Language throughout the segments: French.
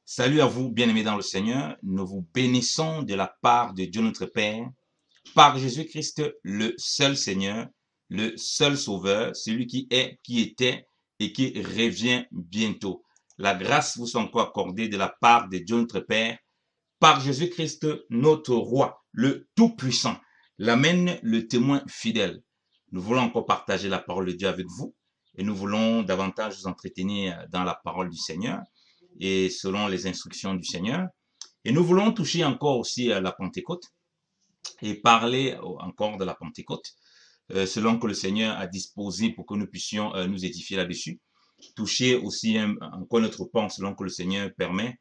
Salut à vous, bien-aimés dans le Seigneur. Nous vous bénissons de la part de Dieu notre Père, par Jésus-Christ, le seul Seigneur, le seul Sauveur, celui qui est, qui était et qui revient bientôt. La grâce vous soit encore accordée de la part de Dieu notre Père, par Jésus-Christ, notre Roi, le Tout-Puissant, l'Amen, le témoin fidèle. Nous voulons encore partager la parole de Dieu avec vous et nous voulons davantage vous entretenir dans la parole du Seigneur et selon les instructions du Seigneur. Et nous voulons toucher encore aussi à la Pentecôte et parler encore de la Pentecôte, selon que le Seigneur a disposé pour que nous puissions nous édifier là-dessus. Toucher aussi encore notre pan selon que le Seigneur permet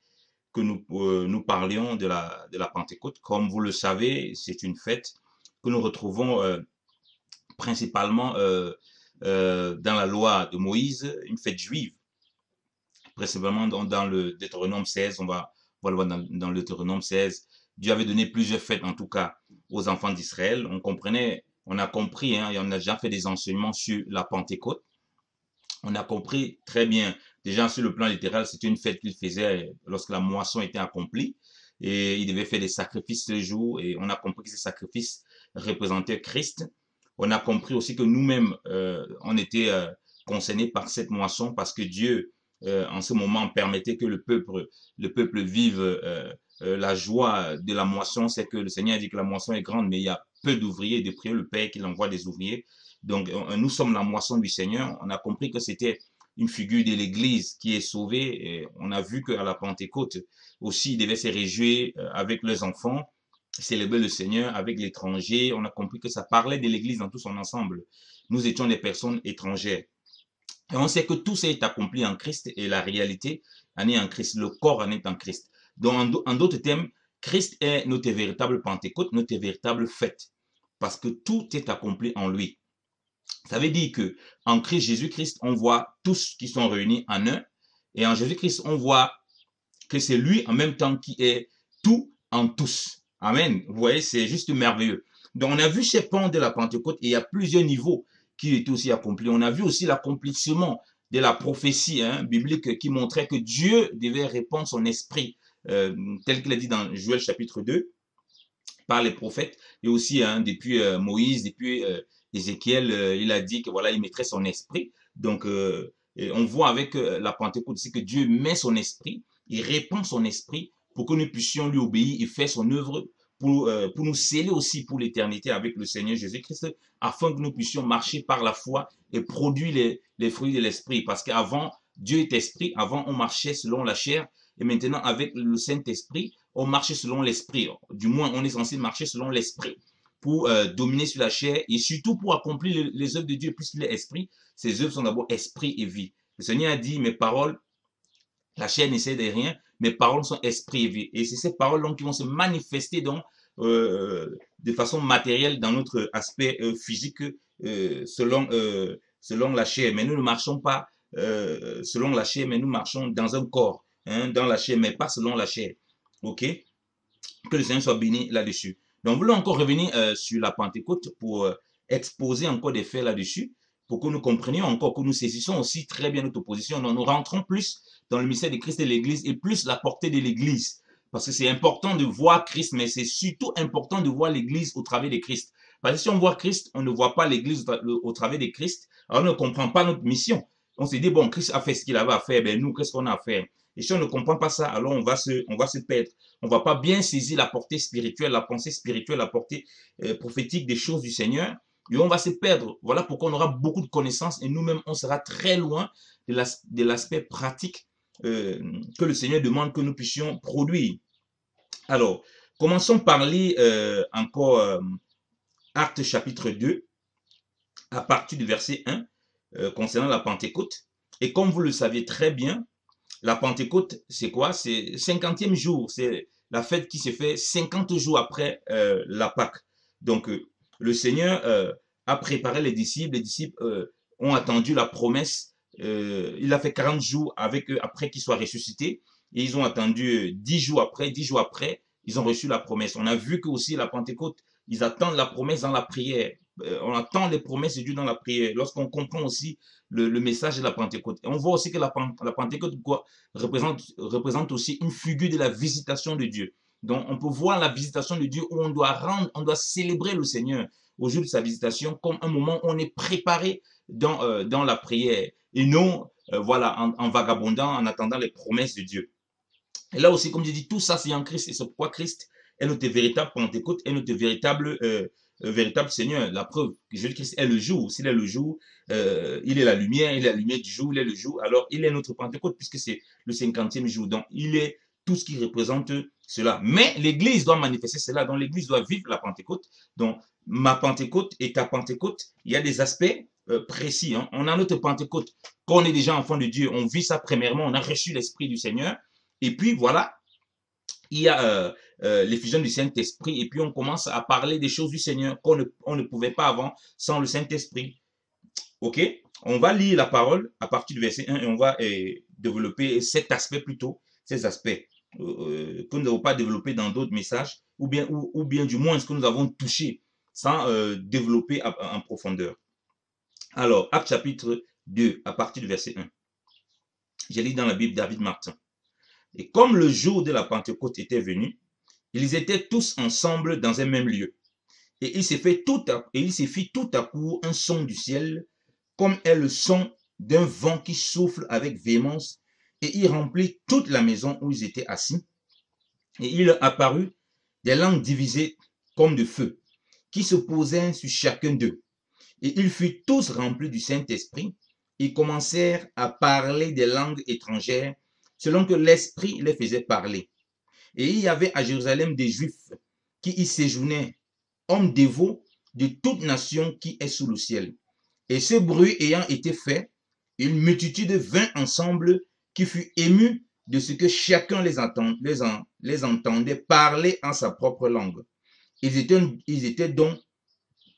que nous parlions de la Pentecôte. Comme vous le savez, c'est une fête que nous retrouvons principalement dans la loi de Moïse, une fête juive. Précisément dans le Deutéronome 16, on va le voir dans le Deutéronome 16, Dieu avait donné plusieurs fêtes, en tout cas, aux enfants d'Israël. On a compris, hein, et on a déjà fait des enseignements sur la Pentecôte. On a compris très bien, déjà sur le plan littéral, c'était une fête qu'il faisait lorsque la moisson était accomplie. Et il devait faire des sacrifices ce jour. Et on a compris que ces sacrifices représentaient Christ. On a compris aussi que nous-mêmes, on était concernés par cette moisson parce que Dieu, en ce moment, permettait que le peuple vive la joie de la moisson. C'est que le Seigneur a dit que la moisson est grande, mais il y a peu d'ouvriers, de prier le Père qu'il envoie des ouvriers. Donc, nous sommes la moisson du Seigneur. On a compris que c'était une figure de l'Église qui est sauvée. Et on a vu qu'à la Pentecôte aussi, ils devaient se réjouir avec leurs enfants, célébrer le Seigneur avec l'étranger. On a compris que ça parlait de l'Église dans tout son ensemble. Nous étions des personnes étrangères. Et on sait que tout ça est accompli en Christ et la réalité en est en Christ. Le corps en est en Christ. Donc, en d'autres termes, Christ est notre véritable Pentecôte, notre véritable fête. Parce que tout est accompli en lui. Ça veut dire que en Christ Jésus-Christ, on voit tous qui sont réunis en un. Et en Jésus-Christ, on voit que c'est lui en même temps qui est tout en tous. Amen. Vous voyez, c'est juste merveilleux. Donc, on a vu ces pans de la Pentecôte et il y a plusieurs niveaux qui étaient aussi accomplis. On a vu aussi l'accomplissement de la prophétie biblique qui montrait que Dieu devait répandre son esprit, tel qu'il a dit dans Joël chapitre 2, par les prophètes, et aussi depuis Moïse, depuis Ézéchiel, il a dit que voilà, il mettrait son esprit. Donc, on voit avec la Pentecôte aussi que Dieu met son esprit, il répand son esprit pour que nous puissions lui obéir et faire son œuvre pour nous sceller aussi pour l'éternité avec le Seigneur Jésus-Christ, afin que nous puissions marcher par la foi et produire les fruits de l'esprit. Parce qu'avant, Dieu est esprit, avant on marchait selon la chair, et maintenant avec le Saint-Esprit, on marche selon l'esprit. Du moins, on est censé marcher selon l'esprit pour dominer sur la chair et surtout pour accomplir les œuvres de Dieu, puisqu'il est esprit. Ses œuvres sont d'abord esprit et vie. Le Seigneur a dit, mes paroles, la chair n'essaie de rien, mes paroles sont esprit et vie. Et c'est ces paroles donc qui vont se manifester donc, de façon matérielle dans notre aspect physique selon la chair. Mais nous ne marchons pas selon la chair, mais nous marchons dans un corps, hein, dans la chair, mais pas selon la chair. OK? Que le Seigneur soit béni là-dessus. Donc, nous voulons encore revenir sur la Pentecôte pour exposer encore des faits là-dessus, pour que nous comprenions encore, que nous saisissons aussi très bien notre position. Donc, nous rentrons plus dans le mystère de Christ et de l'Église et plus la portée de l'Église. Parce que c'est important de voir Christ, mais c'est surtout important de voir l'Église au travers de Christ. Parce que si on voit Christ, on ne voit pas l'Église au travers de Christ, alors on ne comprend pas notre mission. On se dit, bon, Christ a fait ce qu'il avait à faire, ben nous, qu'est-ce qu'on a à faire? Et si on ne comprend pas ça, alors on va se perdre. On va pas bien saisir la portée spirituelle, la pensée spirituelle, la portée prophétique des choses du Seigneur. Et on va se perdre. Voilà pourquoi on aura beaucoup de connaissances et nous-mêmes, on sera très loin de l'aspect pratique que le Seigneur demande que nous puissions produire. Alors, commençons par lire encore Actes chapitre 2, à partir du verset 1, concernant la Pentecôte. Et comme vous le saviez très bien, la Pentecôte, c'est quoi? C'est 50e jour. C'est la fête qui se fait 50 jours après la Pâque. Donc, le Seigneur a préparé les disciples. Les disciples ont attendu la promesse. Il a fait 40 jours avec eux après qu'ils soient ressuscités. Et ils ont attendu 10 jours après. 10 jours après, ils ont reçu la promesse. On a vu que aussi la Pentecôte, ils attendent la promesse dans la prière. on attend les promesses de Dieu dans la prière. Lorsqu'on comprend aussi le message de la Pentecôte. Et on voit aussi que la Pentecôte représente aussi une figure de la visitation de Dieu. Donc, on peut voir la visitation de Dieu où on doit célébrer le Seigneur au jour de sa visitation comme un moment où on est préparé dans la prière et non, voilà, en vagabondant, en attendant les promesses de Dieu. Et là aussi, comme je dis, tout ça, c'est en Christ. Et c'est pourquoi Christ est notre véritable Pentecôte, est notre véritable Seigneur. La preuve, Jésus-Christ est le jour. S'il est le jour, il est la lumière du jour, il est le jour. Alors, il est notre Pentecôte puisque c'est le 50e jour. Donc, il est tout ce qui représente cela. Mais l'Église doit manifester cela. Donc, l'Église doit vivre la Pentecôte. Donc, ma Pentecôte et ta Pentecôte, il y a des aspects précis. Hein. On a notre Pentecôte. Quand on est déjà enfant de Dieu, on vit ça premièrement. On a reçu l'Esprit du Seigneur. Et puis, voilà, il y a l'effusion du Saint-Esprit. Et puis, on commence à parler des choses du Seigneur qu'on ne pouvait pas avant sans le Saint-Esprit. OK? On va lire la parole à partir du verset 1 et on va développer cet aspect plutôt, ces aspects que nous n'avons pas développés dans d'autres messages ou bien du moins ce que nous avons touché sans développer en profondeur. Alors, Actes chapitre 2, à partir du verset 1. J'ai lu dans la Bible David Martin. Et comme le jour de la Pentecôte était venu, ils étaient tous ensemble dans un même lieu. Et il s'est fit tout à coup un son du ciel, comme est le son d'un vent qui souffle avec véhémence, et il remplit toute la maison où ils étaient assis. Et il apparut des langues divisées comme de feu, qui se posaient sur chacun d'eux. Et ils furent tous remplis du Saint-Esprit, et commencèrent à parler des langues étrangères, selon que l'Esprit les faisait parler. Et il y avait à Jérusalem des Juifs qui y séjournaient, hommes dévots de toute nation qui est sous le ciel. Et ce bruit ayant été fait, une multitude vint ensemble qui fut émue de ce que chacun les entendait parler en sa propre langue. Ils étaient donc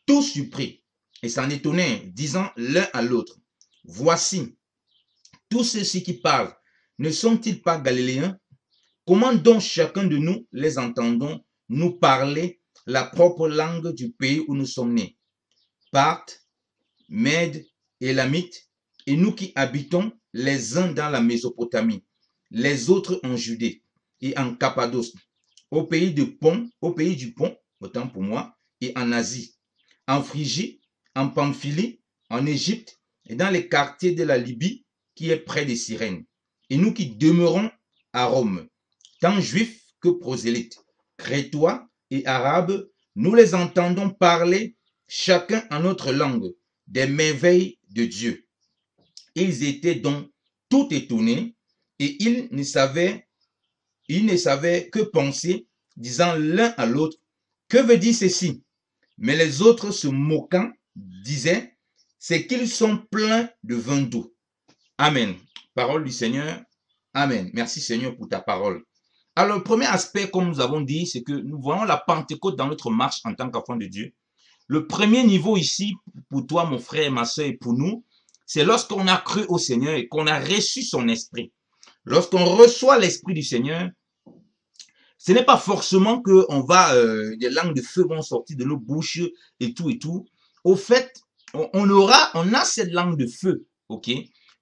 tous surpris et s'en étonnèrent, disant l'un à l'autre, voici, tous ceux-ci qui parlent, ne sont-ils pas galiléens? Comment donc chacun de nous les entendons nous parler la propre langue du pays où nous sommes nés? Parthes, Mèdes, Élamites, et nous qui habitons les uns dans la Mésopotamie, les autres en Judée et en Cappadoce, au pays du Pont, autant pour moi, et en Asie, en Phrygie, en Pamphylie, en Égypte et dans les quartiers de la Libye qui est près des Cyrènes, et nous qui demeurons à Rome, tant juifs que prosélytes, crétois et arabes, nous les entendons parler chacun en notre langue des merveilles de Dieu. Ils étaient donc tout étonnés et ils ne savaient que penser, disant l'un à l'autre, que veut dire ceci? Mais les autres se moquant disaient, c'est qu'ils sont pleins de vin doux. Amen. Parole du Seigneur. Amen. Merci Seigneur pour ta parole. Alors, le premier aspect, comme nous avons dit, c'est que nous voyons la Pentecôte dans notre marche en tant qu'enfant de Dieu. Le premier niveau ici, pour toi, mon frère, ma soeur, et pour nous, c'est lorsqu'on a cru au Seigneur et qu'on a reçu son esprit. Lorsqu'on reçoit l'esprit du Seigneur, ce n'est pas forcément que des langues de feu vont sortir de nos bouches et tout et tout. Au fait, on a cette langue de feu, ok?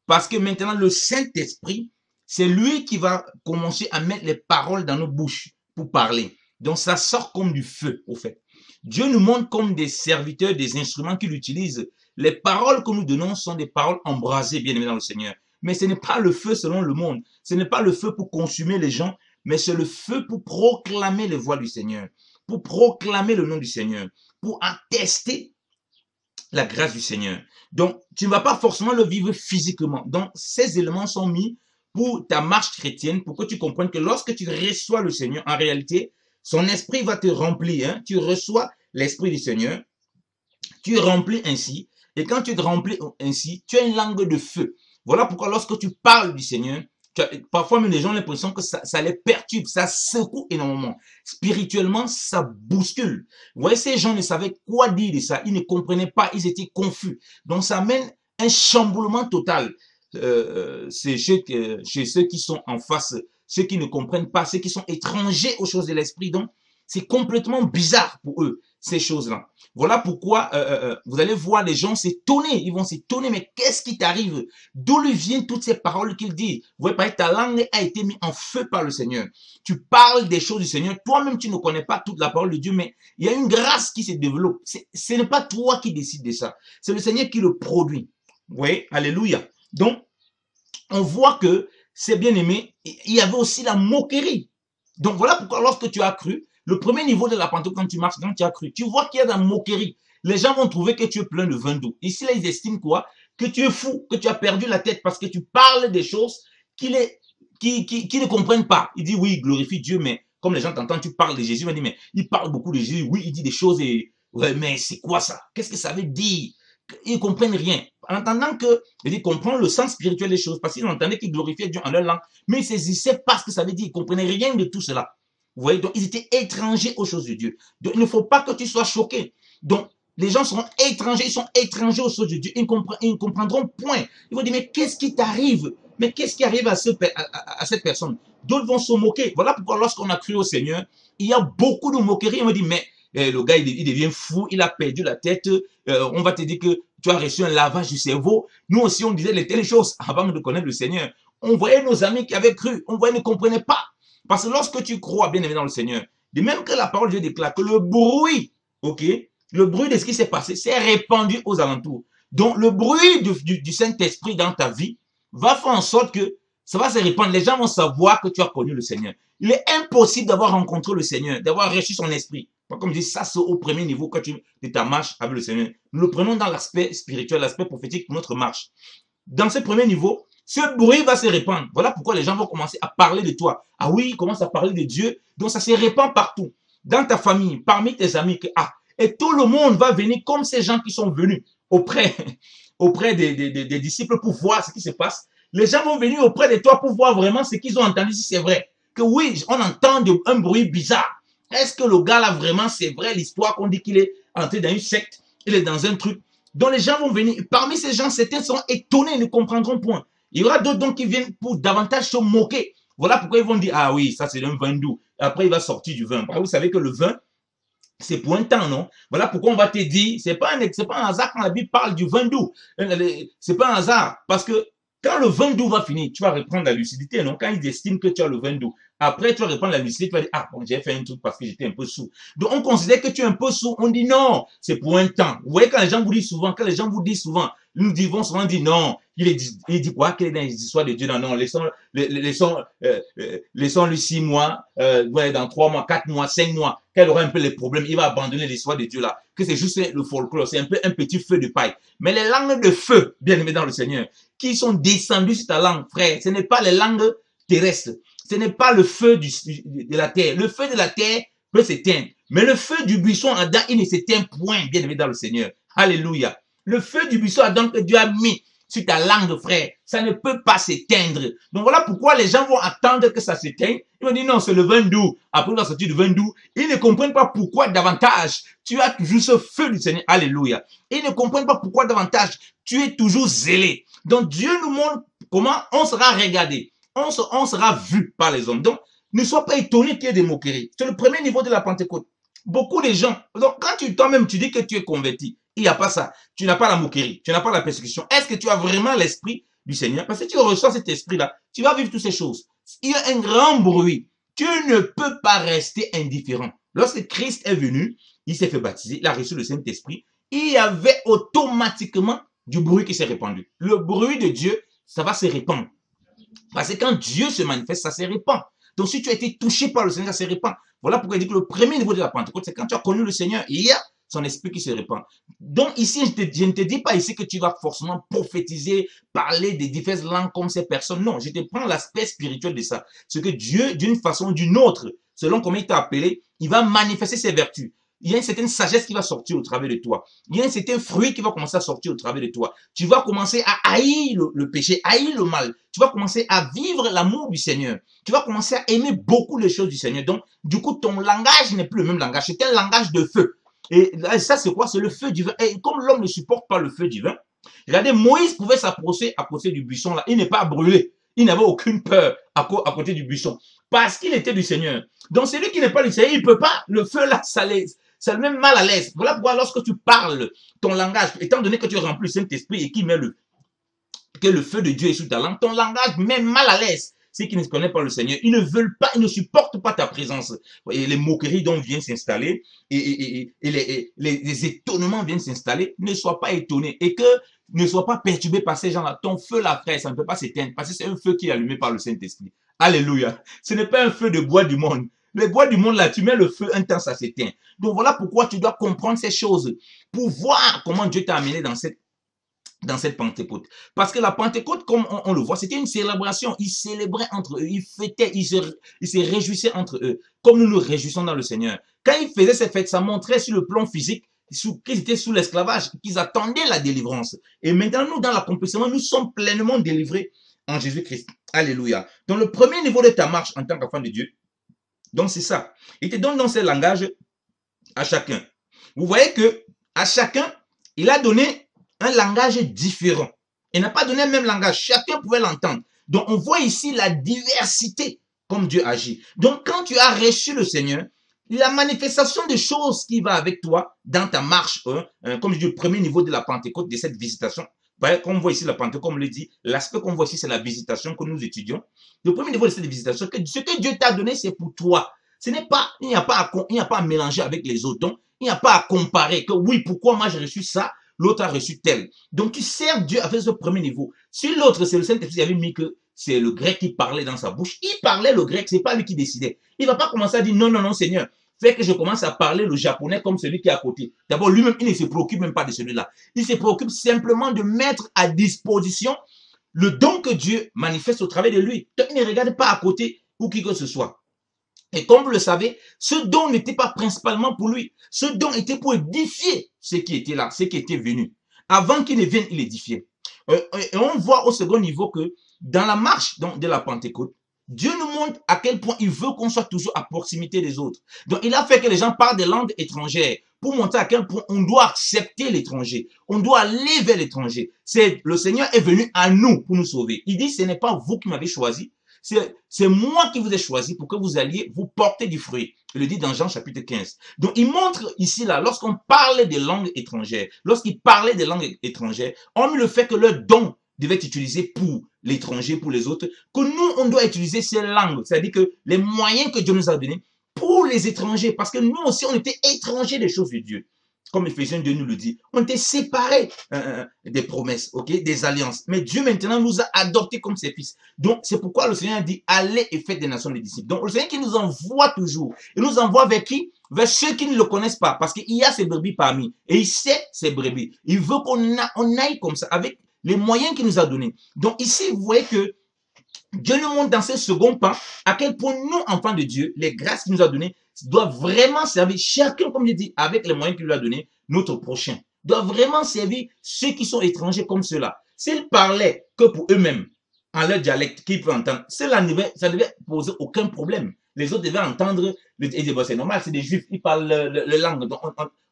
Parce que maintenant, le Saint-Esprit, c'est lui qui va commencer à mettre les paroles dans nos bouches pour parler. Donc, ça sort comme du feu, au fait. Dieu nous montre comme des serviteurs, des instruments qu'il utilise. Les paroles que nous donnons sont des paroles embrasées, bien aimé dans le Seigneur. Mais ce n'est pas le feu selon le monde. Ce n'est pas le feu pour consumer les gens, mais c'est le feu pour proclamer les voix du Seigneur, pour proclamer le nom du Seigneur, pour attester la grâce du Seigneur. Donc, tu ne vas pas forcément le vivre physiquement. Donc, ces éléments sont mis pour ta marche chrétienne, pour que tu comprennes que lorsque tu reçois le Seigneur, en réalité, son esprit va te remplir. Hein? Tu reçois l'esprit du Seigneur, tu es rempli ainsi, et quand tu te remplis ainsi, tu as une langue de feu. Voilà pourquoi lorsque tu parles du Seigneur, parfois même les gens ont l'impression que ça les perturbe, ça secoue énormément. Spirituellement, ça bouscule. Vous voyez, ces gens ne savaient quoi dire de ça, ils ne comprenaient pas, ils étaient confus. Donc ça amène un chamboulement total. C'est chez ceux qui sont en face, ceux qui ne comprennent pas, ceux qui sont étrangers aux choses de l'esprit. Donc, c'est complètement bizarre pour eux. ces choses-là. Voilà pourquoi vous allez voir les gens s'étonner. Ils vont s'étonner, mais qu'est-ce qui t'arrive? D'où lui viennent toutes ces paroles qu'il dit? Vous voyez, ta langue a été mise en feu par le Seigneur. Tu parles des choses du Seigneur. Toi-même, tu ne connais pas toute la parole de Dieu, mais il y a une grâce qui se développe. Ce n'est pas toi qui décides de ça. C'est le Seigneur qui le produit. Vous voyez? Alléluia. Donc, on voit que c'est bien aimé. Il y avait aussi la moquerie. Donc, voilà pourquoi lorsque tu as cru, le premier niveau de la Pentecôte, quand tu marches, quand tu as cru, tu vois qu'il y a de la moquerie. Les gens vont trouver que tu es plein de vin doux. Ici, là, ils estiment quoi? Que tu es fou, que tu as perdu la tête parce que tu parles des choses qui ne comprennent pas. Ils disent, oui, glorifie Dieu, mais comme les gens t'entendent, tu parles de Jésus. Ils vont dire, mais il parle beaucoup de Jésus. Oui, il dit des choses et, ouais, mais c'est quoi ça? Qu'est-ce que ça veut dire? Ils ne comprennent rien. En entendant que, ils comprennent le sens spirituel des choses, parce qu'ils entendaient qu'ils glorifiaient Dieu en leur langue, mais ils ne saisissaient pas ce que ça veut dire. Ils ne comprenaient rien de tout cela. Vous voyez, donc ils étaient étrangers aux choses de Dieu. Donc il ne faut pas que tu sois choqué. Donc les gens seront étrangers, ils sont étrangers aux choses de Dieu. Ils ne comprendront point. Ils vont dire, mais qu'est-ce qui t'arrive? Mais qu'est-ce qui arrive à cette personne? D'autres vont se moquer. Voilà pourquoi lorsqu'on a cru au Seigneur, il y a beaucoup de moqueries. On me dit, mais le gars, il devient fou, il a perdu la tête. On va te dire que tu as reçu un lavage du cerveau. Nous aussi, on disait les telles choses avant de connaître le Seigneur. On voyait nos amis qui avaient cru. On voyait, ils ne comprenaient pas. Parce que lorsque tu crois bien aimé dans le Seigneur, de même que la parole de Dieu déclare que le bruit, ok, le bruit de ce qui s'est passé s'est répandu aux alentours. Donc le bruit du Saint-Esprit dans ta vie va faire en sorte que ça va se répandre. Les gens vont savoir que tu as connu le Seigneur. Il est impossible d'avoir rencontré le Seigneur, d'avoir reçu son esprit. Comme je dis, ça c'est au premier niveau quand de ta marche avec le Seigneur. Nous le prenons dans l'aspect spirituel, l'aspect prophétique de notre marche. Dans ce premier niveau, ce bruit va se répandre. Voilà pourquoi les gens vont commencer à parler de toi. Ah oui, ils commencent à parler de Dieu. Donc ça se répand partout. Dans ta famille, parmi tes amis. Et tout le monde va venir comme ces gens qui sont venus auprès des disciples pour voir ce qui se passe. Les gens vont venir auprès de toi pour voir vraiment ce qu'ils ont entendu, si c'est vrai. Que oui, on entend un bruit bizarre. Est-ce que le gars là vraiment, c'est vrai l'histoire qu'on dit qu'il est entré dans une secte, il est dans un truc. Donc les gens vont venir. Parmi ces gens, certains sont étonnés, ne comprendront point. Il y aura d'autres donc qui viennent pour davantage se moquer. Voilà pourquoi ils vont dire, ah oui, ça c'est un vin doux. Après, il va sortir du vin. Vous savez que le vin, c'est pour un temps, non? Voilà pourquoi on va te dire, c'est pas un hasard quand la Bible parle du vin doux. C'est pas un hasard. Parce que quand le vin doux va finir, tu vas reprendre la lucidité, non? Quand ils estiment que tu as le vin doux. Après, tu vas reprendre la lucidité, tu vas dire, ah bon, j'ai fait un truc parce que j'étais un peu sous. Donc, on considère que tu es un peu sous. On dit non, c'est pour un temps. Vous voyez, quand les gens vous disent souvent, nous vont souvent dire non, il dit quoi? Qu'il est dans les histoires de Dieu? Non, laissons-lui 6 mois, dans 3 mois, 4 mois, 5 mois, qu'elle aura un peu les problèmes, il va abandonner l'histoire de Dieu là. Que c'est juste le folklore, c'est un peu un petit feu de paille. Mais les langues de feu, bien aimés dans le Seigneur, qui sont descendues sur ta langue, frère, ce n'est pas les langues terrestres. Ce n'est pas le feu de la terre. Le feu de la terre peut s'éteindre. Mais le feu du buisson Adam, il ne s'éteint point, bien aimé dans le Seigneur. Alléluia. Le feu du buisson Adam que Dieu a mis sur ta langue, frère, ça ne peut pas s'éteindre. Donc voilà pourquoi les gens vont attendre que ça s'éteigne. Ils vont dire non, c'est le vin doux. Après, on va sortir du vin doux. Ils ne comprennent pas pourquoi davantage tu as toujours ce feu du Seigneur. Alléluia. Ils ne comprennent pas pourquoi davantage tu es toujours zélé. Donc Dieu nous montre comment on sera regardé. On sera vu par les hommes. Donc, ne sois pas étonné qu'il y ait des moqueries. C'est le premier niveau de la Pentecôte. Beaucoup de gens, donc quand toi-même tu dis que tu es converti, il n'y a pas ça. Tu n'as pas la moquerie, tu n'as pas la persécution. Est-ce que tu as vraiment l'esprit du Seigneur? Parce que tu reçois cet esprit-là, tu vas vivre toutes ces choses. Il y a un grand bruit. Tu ne peux pas rester indifférent. Lorsque Christ est venu, il s'est fait baptiser, il a reçu le Saint-Esprit, il y avait automatiquement du bruit qui s'est répandu. Le bruit de Dieu, ça va se répandre. Parce que quand Dieu se manifeste, ça se répand. Donc si tu as été touché par le Seigneur, ça se répand. Voilà pourquoi il dit que le premier niveau de la Pentecôte, c'est quand tu as connu le Seigneur, il y a son esprit qui se répand. Donc ici, je ne te dis pas ici que tu vas forcément prophétiser, parler des diverses langues comme ces personnes. Non, je te prends l'aspect spirituel de ça. C'est que Dieu, d'une façon ou d'une autre, selon comment il t'a appelé, il va manifester ses vertus. Il y a une certaine sagesse qui va sortir au travers de toi. Il y a un certain fruit qui va commencer à sortir au travers de toi. Tu vas commencer à haïr le péché, haïr le mal. Tu vas commencer à vivre l'amour du Seigneur. Tu vas commencer à aimer beaucoup les choses du Seigneur. Donc, du coup, ton langage n'est plus le même langage. C'est un langage de feu. Et ça, c'est quoi? C'est le feu divin. Et comme l'homme ne supporte pas le feu divin, regardez, Moïse pouvait s'approcher à côté du buisson là. Il n'est pas brûlé. Il n'avait aucune peur à côté du buisson. Parce qu'il était du Seigneur. Donc, celui qui n'est pas du Seigneur, il ne peut pas. Le feu là, ça le met mal à l'aise. Voilà pourquoi lorsque tu parles, ton langage, étant donné que tu es rempli du Saint-Esprit et qui met que le feu de Dieu est sous ta langue, ton langage met mal à l'aise ceux qui ne connaissent pas le Seigneur. Ils ne veulent pas, ils ne supportent pas ta présence. Et les moqueries dont viennent s'installer et les étonnements viennent s'installer. Ne sois pas étonné et que ne sois pas perturbé par ces gens-là. Ton feu, la frère, ça ne peut pas s'éteindre parce que c'est un feu qui est allumé par le Saint-Esprit. Alléluia. Ce n'est pas un feu de bois du monde. Le bois du monde, là, tu mets le feu, un temps, ça s'éteint. Donc voilà pourquoi tu dois comprendre ces choses pour voir comment Dieu t'a amené dans cette Pentecôte. Parce que la Pentecôte, comme on le voit, c'était une célébration. Ils célébraient entre eux, ils fêtaient, ils se réjouissaient entre eux, comme nous nous réjouissons dans le Seigneur. Quand ils faisaient ces fêtes, ça montrait sur le plan physique qu'ils étaient sous l'esclavage, qu'ils attendaient la délivrance. Et maintenant, nous, dans l'accomplissement, nous sommes pleinement délivrés en Jésus-Christ. Alléluia. Donc, le premier niveau de ta marche en tant qu'enfant de Dieu, donc c'est ça. Il te donne dans ce langage à chacun. Vous voyez que à chacun, il a donné un langage différent. Il n'a pas donné le même langage. Chacun pouvait l'entendre. Donc, on voit ici la diversité comme Dieu agit. Donc, quand tu as reçu le Seigneur, la manifestation des choses qui va avec toi dans ta marche, comme je dis, le premier niveau de la Pentecôte, de cette visitation, comme on voit ici la Pentecôte, comme on le dit, l'aspect qu'on voit ici, c'est la visitation que nous étudions. Le premier niveau de cette visitation, ce que Dieu t'a donné, c'est pour toi. Ce n'est pas, il n'y a pas à mélanger avec les autres. Donc, il n'y a pas à comparer que oui, pourquoi moi j'ai reçu ça, l'autre a reçu tel. Donc, tu sers Dieu avec ce premier niveau. Si l'autre, c'est le Saint-Esprit qui avait mis que c'est le grec qui parlait dans sa bouche, il parlait le grec, c'est pas lui qui décidait. Il va pas commencer à dire non, non, non, Seigneur, fais que je commence à parler le japonais comme celui qui est à côté. D'abord, lui-même, il ne se préoccupe même pas de celui-là. Il se préoccupe simplement de mettre à disposition le don que Dieu manifeste au travers de lui. Donc, il ne regarde pas à côté ou qui que ce soit. Et comme vous le savez, ce don n'était pas principalement pour lui. Ce don était pour édifier ceux qui étaient là, ceux qui étaient venus. Avant qu'il ne vienne, il édifiait. Et on voit au second niveau que dans la marche de la Pentecôte, Dieu nous montre à quel point il veut qu'on soit toujours à proximité des autres. Donc, il a fait que les gens parlent des langues étrangères pour montrer à quel point on doit accepter l'étranger. On doit aller vers l'étranger. Le Seigneur est venu à nous pour nous sauver. Il dit, ce n'est pas vous qui m'avez choisi. C'est moi qui vous ai choisi pour que vous alliez vous porter du fruit. Il le dit dans Jean chapitre 15. Donc, il montre ici, là, lorsqu'on parlait des langues étrangères, lorsqu'il parlait des langues étrangères, hormis le fait que leur don devait être utilisé pour l'étranger, pour les autres, que nous, on doit utiliser ces langues. C'est-à-dire que les moyens que Dieu nous a donnés pour les étrangers, parce que nous aussi, on était étrangers des choses de Dieu. Comme Ephésiens 2 nous le dit, on était séparés des promesses, ok, des alliances. Mais Dieu maintenant nous a adoptés comme ses fils. Donc c'est pourquoi le Seigneur dit allez et faites des nations des disciples. Donc le Seigneur qui nous envoie toujours, il nous envoie vers qui? Vers ceux qui ne le connaissent pas, parce qu'il y a ses brebis parmi et il sait ses brebis. Il veut qu'on aille comme ça avec les moyens qu'il nous a donnés. Donc ici vous voyez que Dieu nous montre dans ce second pas à quel point nous, enfants de Dieu, les grâces qu'il nous a données, doivent vraiment servir chacun, comme je dis, avec les moyens qu'il lui a donnés, notre prochain. Doivent vraiment servir ceux qui sont étrangers comme ceux-là. S'ils parlaient que pour eux-mêmes, en leur dialecte, qu'ils peuvent entendre, ça devait poser aucun problème. Les autres devaient entendre, et dire, bon, c'est normal, c'est des juifs, ils parlent le langue, donc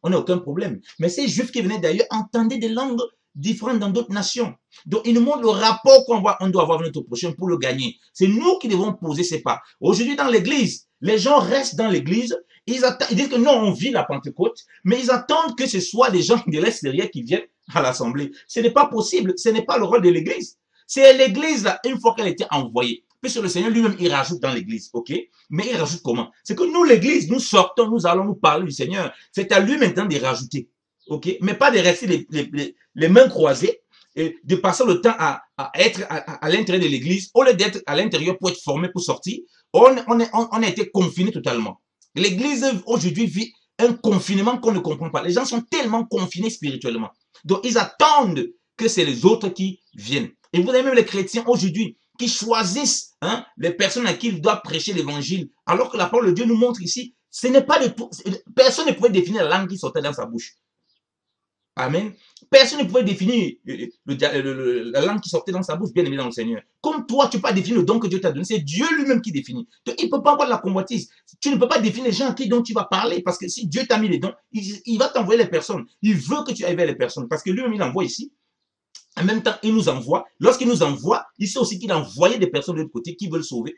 on n'a aucun problème. Mais ces juifs qui venaient d'ailleurs entendaient des langues différentes dans d'autres nations. Donc, il nous montre le rapport qu'on doit avoir avec notre prochain pour le gagner. C'est nous qui devons poser ces pas. Aujourd'hui, dans l'église, les gens restent dans l'église, ils disent que non, on vit la Pentecôte, mais ils attendent que ce soit des gens de l'extérieur qui viennent à l'assemblée. Ce n'est pas possible, ce n'est pas le rôle de l'église. C'est l'église, là, une fois qu'elle a été envoyée. Puisque le Seigneur lui-même, il rajoute dans l'église, ok? Mais il rajoute comment? C'est que nous, l'église, nous sortons, nous allons nous parler du Seigneur. C'est à lui maintenant de rajouter, ok? Mais pas de rester les mains croisées et de passer le temps à être à l'intérieur de l'église, au lieu d'être à l'intérieur pour être formé, pour sortir. On a été confiné totalement. L'église aujourd'hui vit un confinement qu'on ne comprend pas. Les gens sont tellement confinés spirituellement. Donc, ils attendent que c'est les autres qui viennent. Et vous avez même les chrétiens aujourd'hui qui choisissent les personnes à qui ils doivent prêcher l'évangile. Alors que la parole de Dieu nous montre ici, ce n'est pas de tout. Personne ne pouvait définir la langue qui sortait dans sa bouche. Amen. Personne ne pouvait définir la langue qui sortait dans sa bouche, bien aimé dans le Seigneur. Comme toi, tu ne peux pas définir le don que Dieu t'a donné. C'est Dieu lui-même qui définit. Donc, il ne peut pas avoir de la convoitise. Tu ne peux pas définir les gens à qui dont tu vas parler. Parce que si Dieu t'a mis les dons, il va t'envoyer les personnes. Il veut que tu ailles vers les personnes. Parce que lui-même, il envoie ici. En même temps, il nous envoie. Lorsqu'il nous envoie, il sait aussi qu'il a envoyé des personnes de l'autre côté qui veulent sauver.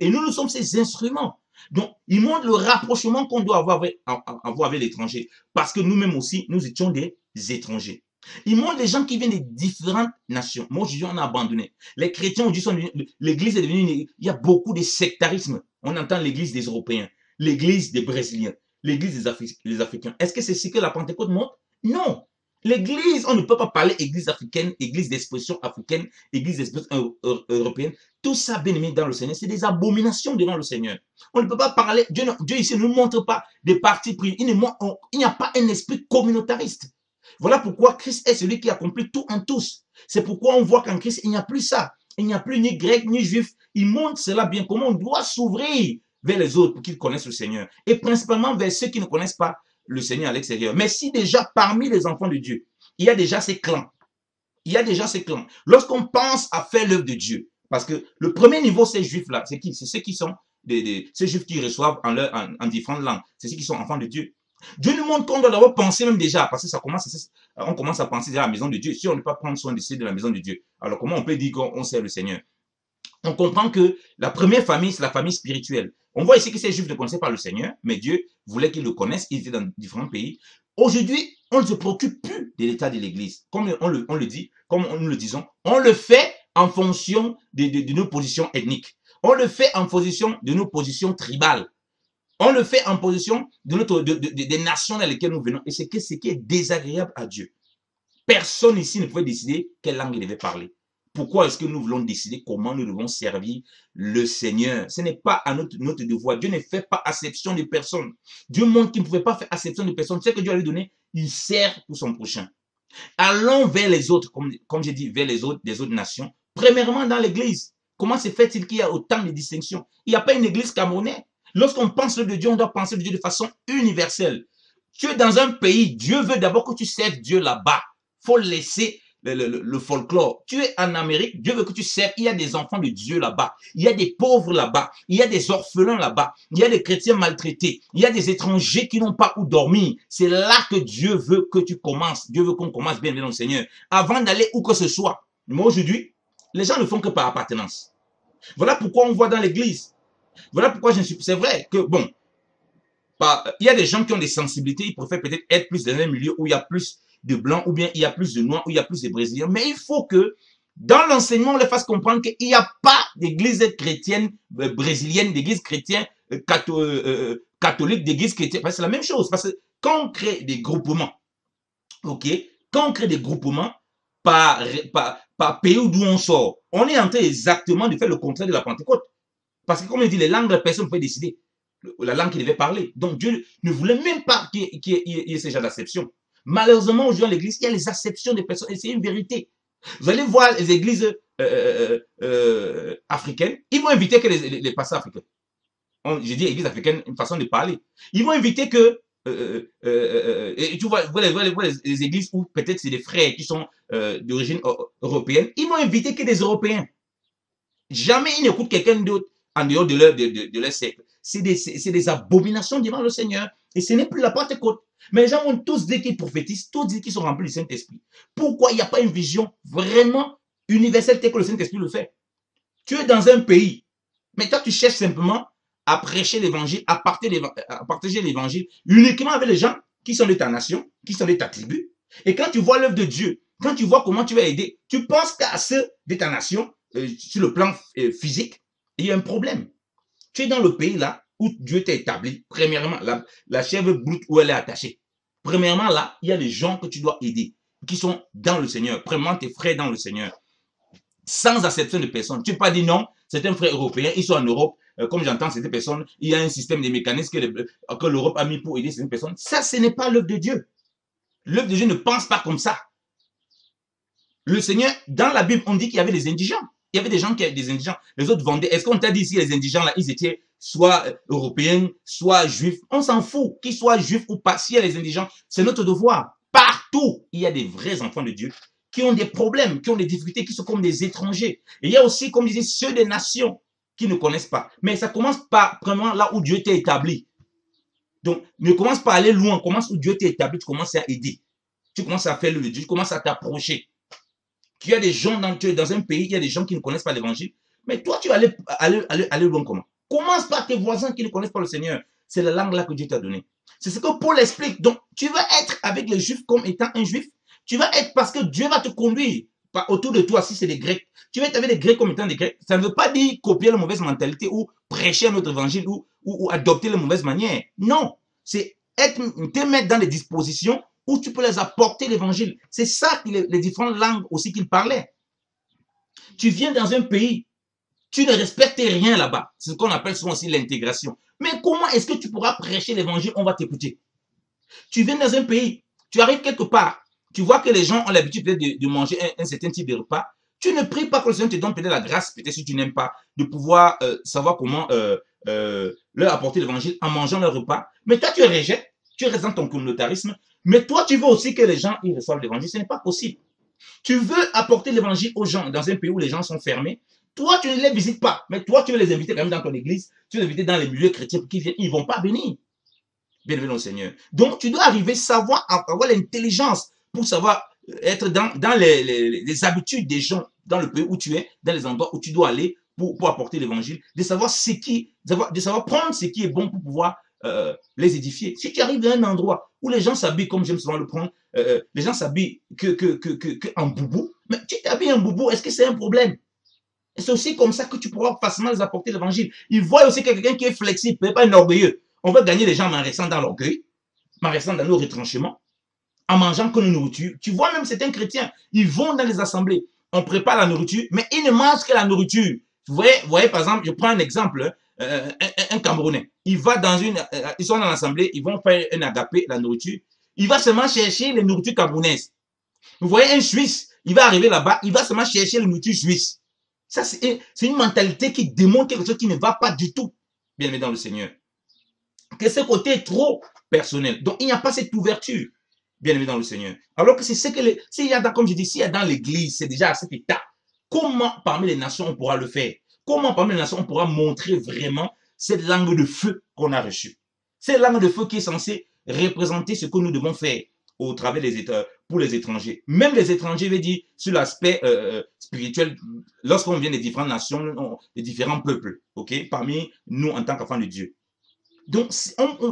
Et nous sommes ses instruments. Donc, il montre le rapprochement qu'on doit avoir avec l'étranger. Parce que nous-mêmes aussi, nous étions des étrangers. Il montre les gens qui viennent des différentes nations. Moi, aujourd'hui, on a abandonné. Les chrétiens aujourd'hui sont devenus, l'église est devenue, il y a beaucoup de sectarisme. On entend l'église des Européens, l'église des Brésiliens, l'église des Africains. Est-ce que c'est ce que la Pentecôte montre? Non. L'église, on ne peut pas parler église africaine, église d'expression africaine, église d'expression européenne. Tout ça, bien aimé dans le Seigneur, c'est des abominations devant le Seigneur. On ne peut pas parler, Dieu ici ne nous montre pas des partis pris. Il n'y a pas un esprit communautariste. Voilà pourquoi Christ est celui qui accomplit tout en tous. C'est pourquoi on voit qu'en Christ, il n'y a plus ça. Il n'y a plus ni grec, ni juif. Il montre cela bien, comment on doit s'ouvrir vers les autres pour qu'ils connaissent le Seigneur. Et principalement vers ceux qui ne connaissent pas le Seigneur à l'extérieur. Mais si déjà parmi les enfants de Dieu, il y a déjà ces clans. Il y a déjà ces clans. Lorsqu'on pense à faire l'œuvre de Dieu, parce que le premier niveau, ces juifs-là, c'est qui? C'est ceux qui sont ces juifs qui reçoivent en différentes langues. C'est ceux qui sont enfants de Dieu. Dieu nous montre qu'on doit d'abord penser même déjà, parce que on commence à penser déjà à la maison de Dieu. Si on ne peut pas prendre soin de la maison de Dieu, alors comment on peut dire qu'on sert le Seigneur? On comprend que la première famille, c'est la famille spirituelle. On voit ici que ces juifs ne connaissaient pas le Seigneur, mais Dieu voulait qu'ils le connaissent. Ils étaient dans différents pays. Aujourd'hui, on ne se préoccupe plus de l'état de l'Église. Comme on le dit, comme nous le disons, on le fait en fonction de nos positions ethniques. On le fait en fonction de nos positions tribales. On le fait en position des nations dans lesquelles nous venons. Et c'est ce qui est désagréable à Dieu. Personne ici ne pouvait décider quelle langue il devait parler. Pourquoi est-ce que nous voulons décider comment nous devons servir le Seigneur? Ce n'est pas à notre devoir. Dieu ne fait pas acception de personne. Dieu montre qu'il ne pouvait pas faire acception de personne. C'est ce que Dieu a lui donné. Il sert pour son prochain. Allons vers les autres, comme j'ai dit, vers les autres, des autres nations. Premièrement, dans l'église. Comment se fait-il qu'il y a autant de distinctions? Il n'y a pas une église camerounaise. Lorsqu'on pense de Dieu, on doit penser de Dieu de façon universelle. Tu es dans un pays, Dieu veut d'abord que tu serves Dieu là-bas. Il faut laisser le folklore. Tu es en Amérique, Dieu veut que tu serves. Il y a des enfants de Dieu là-bas. Il y a des pauvres là-bas. Il y a des orphelins là-bas. Il y a des chrétiens maltraités. Il y a des étrangers qui n'ont pas où dormir. C'est là que Dieu veut que tu commences. Dieu veut qu'on commence bien dans le Seigneur. Avant d'aller où que ce soit. Mais aujourd'hui, les gens ne font que par appartenance. Voilà pourquoi on voit dans l'église. Voilà pourquoi c'est vrai que, bon, il y a des gens qui ont des sensibilités, ils préfèrent peut-être être plus dans un milieu où il y a plus de blancs, ou bien il y a plus de noirs, où il y a plus de brésiliens. Mais il faut que, dans l'enseignement, on les fasse comprendre qu'il n'y a pas d'église chrétienne brésilienne, d'église chrétienne catholique, d'église chrétienne. C'est la même chose. Parce que quand on crée des groupements, ok, quand on crée des groupements par pays d'où on sort, on est en train exactement de faire le contraire de la Pentecôte. Parce que comme je dis, les langues, personne ne peut décider la langue qu'il devait parler. Donc Dieu ne voulait même pas qu'il y ait ce genre d'acception. Malheureusement, aujourd'hui, dans l'église, il y a les acceptions des personnes et c'est une vérité. Vous allez voir les églises africaines, ils vont inviter que les pasteurs africains. Je dis église africaine, une façon de parler. Ils vont inviter que et tu vois, les églises où peut-être c'est des frères qui sont d'origine européenne, ils vont inviter que des Européens. Jamais ils n'écoutent quelqu'un d'autre en dehors de leur cercle. C'est des abominations devant le Seigneur. Et ce n'est plus la Pentecôte. Mais les gens vont tous dire qu'ils prophétisent, tous dire qu'ils sont remplis du Saint-Esprit. Pourquoi il n'y a pas une vision vraiment universelle telle que le Saint-Esprit le fait? Tu es dans un pays, mais toi tu cherches simplement à prêcher l'évangile, à partager l'évangile uniquement avec les gens qui sont de ta nation, qui sont de ta tribu. Et quand tu vois l'œuvre de Dieu, quand tu vois comment tu vas aider, tu penses qu'à ceux de ta nation, sur le plan physique, il y a un problème. Tu es dans le pays là où Dieu t'a établi. Premièrement, la chèvre broute où elle est attachée. Premièrement, là, il y a des gens que tu dois aider, qui sont dans le Seigneur. Premièrement, tes frères dans le Seigneur. Sans acception de personne. Tu ne peux pas dire non, c'est un frère européen, ils sont en Europe. Comme j'entends ces personnes, il y a un système de mécanismes que l'Europe a mis pour aider ces personnes. Ça, ce n'est pas l'œuvre de Dieu. L'œuvre de Dieu ne pense pas comme ça. Le Seigneur, dans la Bible, on dit qu'il y avait des indigents. Il y avait des gens qui avaient des indigents. Les autres vendaient. Est-ce qu'on t'a dit si les indigents là, ils étaient soit européens, soit juifs? On s'en fout. Qu'ils soient juifs ou pas, s'il y a les indigents, c'est notre devoir. Partout, il y a des vrais enfants de Dieu qui ont des problèmes, qui ont des difficultés, qui sont comme des étrangers. Et il y a aussi, comme je disais, ceux des nations qui ne connaissent pas. Mais ça commence par vraiment là où Dieu t'a établi. Donc, ne commence pas à aller loin. Commence où Dieu t'a établi, tu commences à aider. Tu commences à faire le Dieu, tu commences à t'approcher. Il y a des gens dans un pays, il y a des gens qui ne connaissent pas l'évangile. Mais toi, tu vas aller loin comment? Commence par tes voisins qui ne connaissent pas le Seigneur. C'est la langue là que Dieu t'a donnée. C'est ce que Paul explique. Donc, tu vas être avec les Juifs comme étant un Juif. Tu vas être parce que Dieu va te conduire autour de toi, si c'est des Grecs. Tu vas être avec les Grecs comme étant des Grecs. Ça ne veut pas dire copier la mauvaise mentalité ou prêcher un autre évangile ou adopter les mauvaises manières. Non. C'est te mettre dans les dispositions où tu peux les apporter l'évangile. C'est ça les différentes langues aussi qu'il parlait. Tu viens dans un pays, tu ne respectes rien là-bas. C'est ce qu'on appelle souvent aussi l'intégration. Mais comment est-ce que tu pourras prêcher l'évangile? On va t'écouter. Tu viens dans un pays, tu arrives quelque part, tu vois que les gens ont l'habitude de manger un certain type de repas. Tu ne pries pas que le Seigneur te donne peut-être la grâce, peut-être si tu n'aimes pas, de pouvoir savoir comment leur apporter l'évangile en mangeant leur repas. Mais toi, tu rejettes, tu restes dans ton communautarisme. Mais toi, tu veux aussi que les gens ils reçoivent l'évangile. Ce n'est pas possible. Tu veux apporter l'évangile aux gens dans un pays où les gens sont fermés. Toi, tu ne les visites pas. Mais toi, tu veux les inviter quand même dans ton église. Tu veux les inviter dans les milieux chrétiens pour qu'ils viennent. Ils ne vont pas venir. Bien-aimé au Seigneur. Donc, tu dois arriver à savoir, avoir l'intelligence pour savoir être dans les habitudes des gens, dans le pays où tu es, dans les endroits où tu dois aller pour apporter l'évangile, de savoir de savoir prendre ce qui est bon pour pouvoir les édifier. Si tu arrives dans un endroit où les gens s'habillent, comme j'aime souvent le prendre, les gens s'habillent en boubou, mais tu t'habilles en boubou, est-ce que c'est un problème? Et c'est aussi comme ça que tu pourras facilement les apporter l'évangile. Ils voient aussi quelqu'un qui est flexible, mais pas un orgueilleux. On veut gagner les gens en restant dans l'orgueil, en restant dans nos retranchements, en mangeant que nos nourritures. Tu vois même certains chrétiens, ils vont dans les assemblées, on prépare la nourriture, mais ils ne mangent que la nourriture. Vous voyez par exemple, je prends un exemple, un Camerounais, ils sont dans l'assemblée, ils vont faire un agapé, la nourriture, il va seulement chercher les nourritures camerounaises. Vous voyez un Suisse, il va arriver là-bas, il va seulement chercher les nourritures suisses. Ça, c'est une mentalité qui démontre quelque chose qui ne va pas du tout, bien aimé dans le Seigneur. Que ce côté est trop personnel. Donc, il n'y a pas cette ouverture, bien aimé dans le Seigneur. Alors que c'est ce que, s'il y a, comme je dis, s'il y a dans l'église, c'est déjà à cet état. Comment parmi les nations on pourra le faire? Comment parmi les nations on pourra montrer vraiment cette langue de feu qu'on a reçue? Cette langue de feu qui est censée représenter ce que nous devons faire au travers des États, pour les étrangers. Même les étrangers, veut dire, sur l'aspect spirituel, lorsqu'on vient des différentes nations, des différents peuples, ok, parmi nous en tant qu'enfants de Dieu. Donc,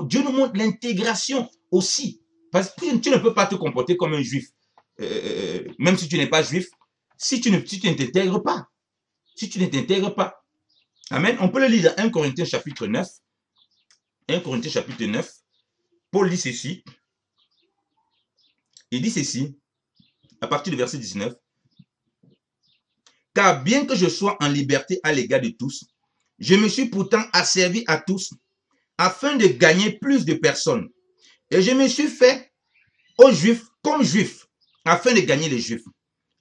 Dieu nous montre l'intégration aussi. Parce que tu ne peux pas te comporter comme un juif. Même si tu n'es pas juif, si tu ne t'intègres pas. Si tu ne t'intègres pas. Amen. On peut le lire dans 1 Corinthiens chapitre 9. 1 Corinthiens chapitre 9. Paul dit ceci. Il dit ceci, à partir du verset 19. Car bien que je sois en liberté à l'égard de tous, je me suis pourtant asservi à tous afin de gagner plus de personnes. Et je me suis fait aux Juifs comme Juifs, afin de gagner les Juifs.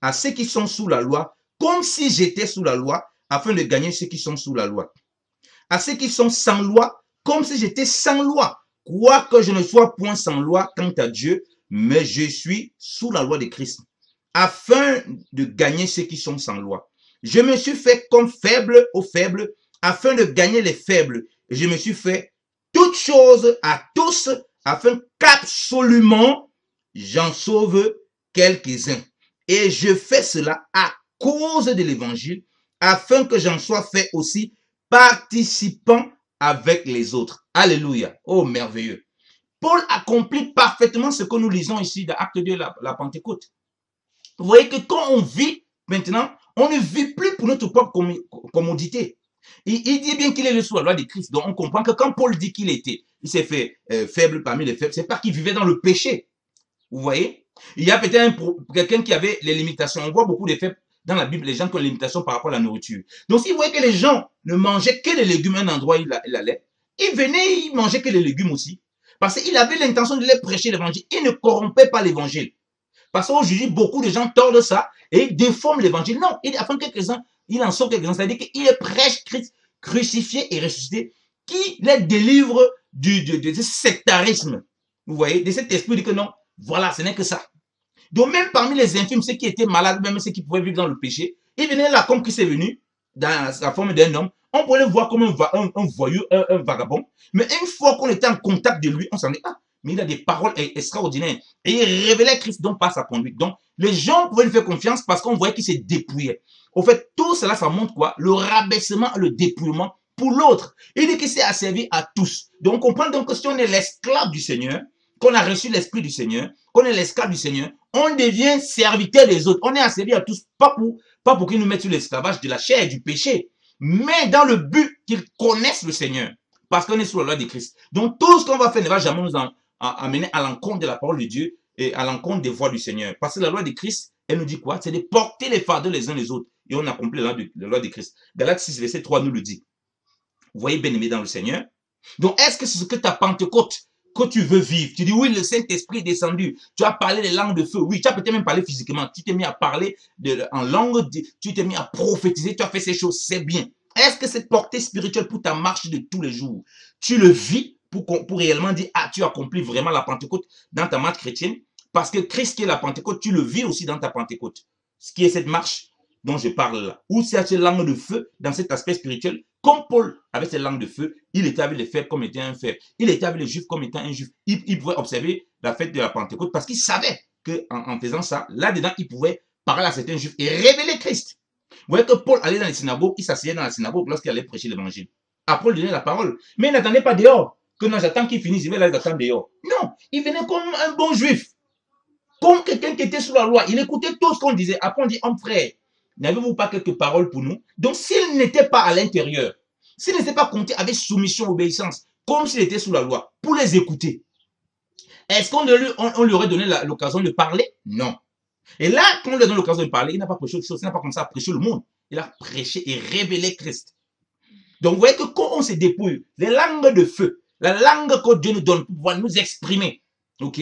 À ceux qui sont sous la loi, comme si j'étais sous la loi, afin de gagner ceux qui sont sous la loi. À ceux qui sont sans loi, comme si j'étais sans loi, quoique je ne sois point sans loi quant à Dieu, mais je suis sous la loi de Christ, afin de gagner ceux qui sont sans loi. Je me suis fait comme faible aux faibles, afin de gagner les faibles. Je me suis fait toutes choses à tous, afin qu'absolument j'en sauve quelques-uns. Et je fais cela à cause de l'évangile, afin que j'en sois fait aussi participant avec les autres. Alléluia. Oh, merveilleux. Paul accomplit parfaitement ce que nous lisons ici dans Acte 2, la Pentecôte. Vous voyez que quand on vit maintenant, on ne vit plus pour notre propre commodité. Il dit bien qu'il est sous la loi de Christ. Donc on comprend que quand Paul dit qu'il s'est fait faible parmi les faibles, c'est pas qu'il vivait dans le péché. Vous voyez? Il y a peut-être quelqu'un qui avait les limitations. On voit beaucoup de faibles dans la Bible, les gens qui ont des limitations par rapport à la nourriture. Donc s'il voyait que les gens ne mangeaient que les légumes à un endroit où il allait, il venait, il mangeait que les légumes aussi. Parce qu'il avait l'intention de les prêcher l'évangile. Il ne corrompait pas l'évangile. Parce qu'aujourd'hui, beaucoup de gens tordent ça et ils déforment l'évangile. Non, afin que quelques-uns, il en sauve quelques-uns. C'est-à-dire qu'il prêche Christ crucifié et ressuscité, qui les délivre de ce sectarisme. Vous voyez, de cet esprit de que non, voilà, ce n'est que ça. Donc même parmi les infimes, ceux qui étaient malades, même ceux qui pouvaient vivre dans le péché, ils venaient là comme Christ est venu, dans la forme d'un homme. On pouvait le voir comme un voyou, un vagabond. Mais une fois qu'on était en contact de lui, on s'en dit, ah, mais il a des paroles extraordinaires. Et il révélait Christ donc par sa conduite. Donc, les gens pouvaient lui faire confiance parce qu'on voyait qu'il se dépouillait. Au fait, tout cela, ça montre quoi? Le rabaissement, le dépouillement pour l'autre. Il dit qu'il s'est asservi à tous. Donc, on comprend donc que si on est l'esclave du Seigneur, qu'on a reçu l'Esprit du Seigneur, qu'on est l'esclave du Seigneur, on devient serviteur des autres. On est asservi à tous, pas pour qu'ils nous mettent sur l'esclavage de la chair et du péché, mais dans le but qu'ils connaissent le Seigneur, parce qu'on est sous la loi de Christ. Donc, tout ce qu'on va faire ne va jamais nous amener à l'encontre de la parole de Dieu et à l'encontre des voies du Seigneur. Parce que la loi de Christ, elle nous dit quoi? C'est de porter les fardeaux les uns les autres. Et on accomplit la loi de Christ. Galates 6, verset 3 nous le dit. Vous voyez, bien-aimé dans le Seigneur. Donc, est-ce que c'est ce que ta Pentecôte que tu veux vivre? Tu dis, oui, le Saint-Esprit est descendu. Tu as parlé les langues de feu. Oui, tu as peut-être même parlé physiquement. Tu t'es mis à parler en langue, tu t'es mis à prophétiser. Tu as fait ces choses, c'est bien. Est-ce que cette portée spirituelle pour ta marche de tous les jours, tu le vis pour réellement dire, ah, tu accomplis vraiment la Pentecôte dans ta marche chrétienne? Parce que Christ qui est la Pentecôte, tu le vis aussi dans ta Pentecôte. Ce qui est cette marche dont je parle là. Ou c'est cette langue de feu dans cet aspect spirituel. Comme Paul avait cette langue de feu, il était avec les faibles comme étant un faible. Il était avec les juifs comme étant un juif. Il pouvait observer la fête de la Pentecôte parce qu'il savait qu'en faisant ça, là-dedans, il pouvait parler à certains juifs et révéler Christ. Vous voyez que Paul allait dans les synagogues, il s'asseyait dans la synagogue lorsqu'il allait prêcher l'évangile. Après, Paul donnait la parole. Mais il n'attendait pas dehors. Que non, j'attends qu'il finisse, je vais aller attendre dehors. Non, il venait comme un bon juif. Comme quelqu'un qui était sous la loi. Il écoutait tout ce qu'on disait. Après, on dit, homme frère, n'avez-vous pas quelques paroles pour nous? Donc, s'il n'était pas à l'intérieur, s'il n'était pas compté avec soumission, obéissance, comme s'il était sous la loi, pour les écouter, est-ce qu'on lui aurait donné l'occasion de parler? Non. Et là, quand on lui donne l'occasion de parler, il n'a pas prêché autre chose, il n'a pas commencé à prêcher le monde. Il a prêché et révélé Christ. Donc, vous voyez que quand on se dépouille, les langues de feu, la langue que Dieu nous donne pour pouvoir nous exprimer, ok,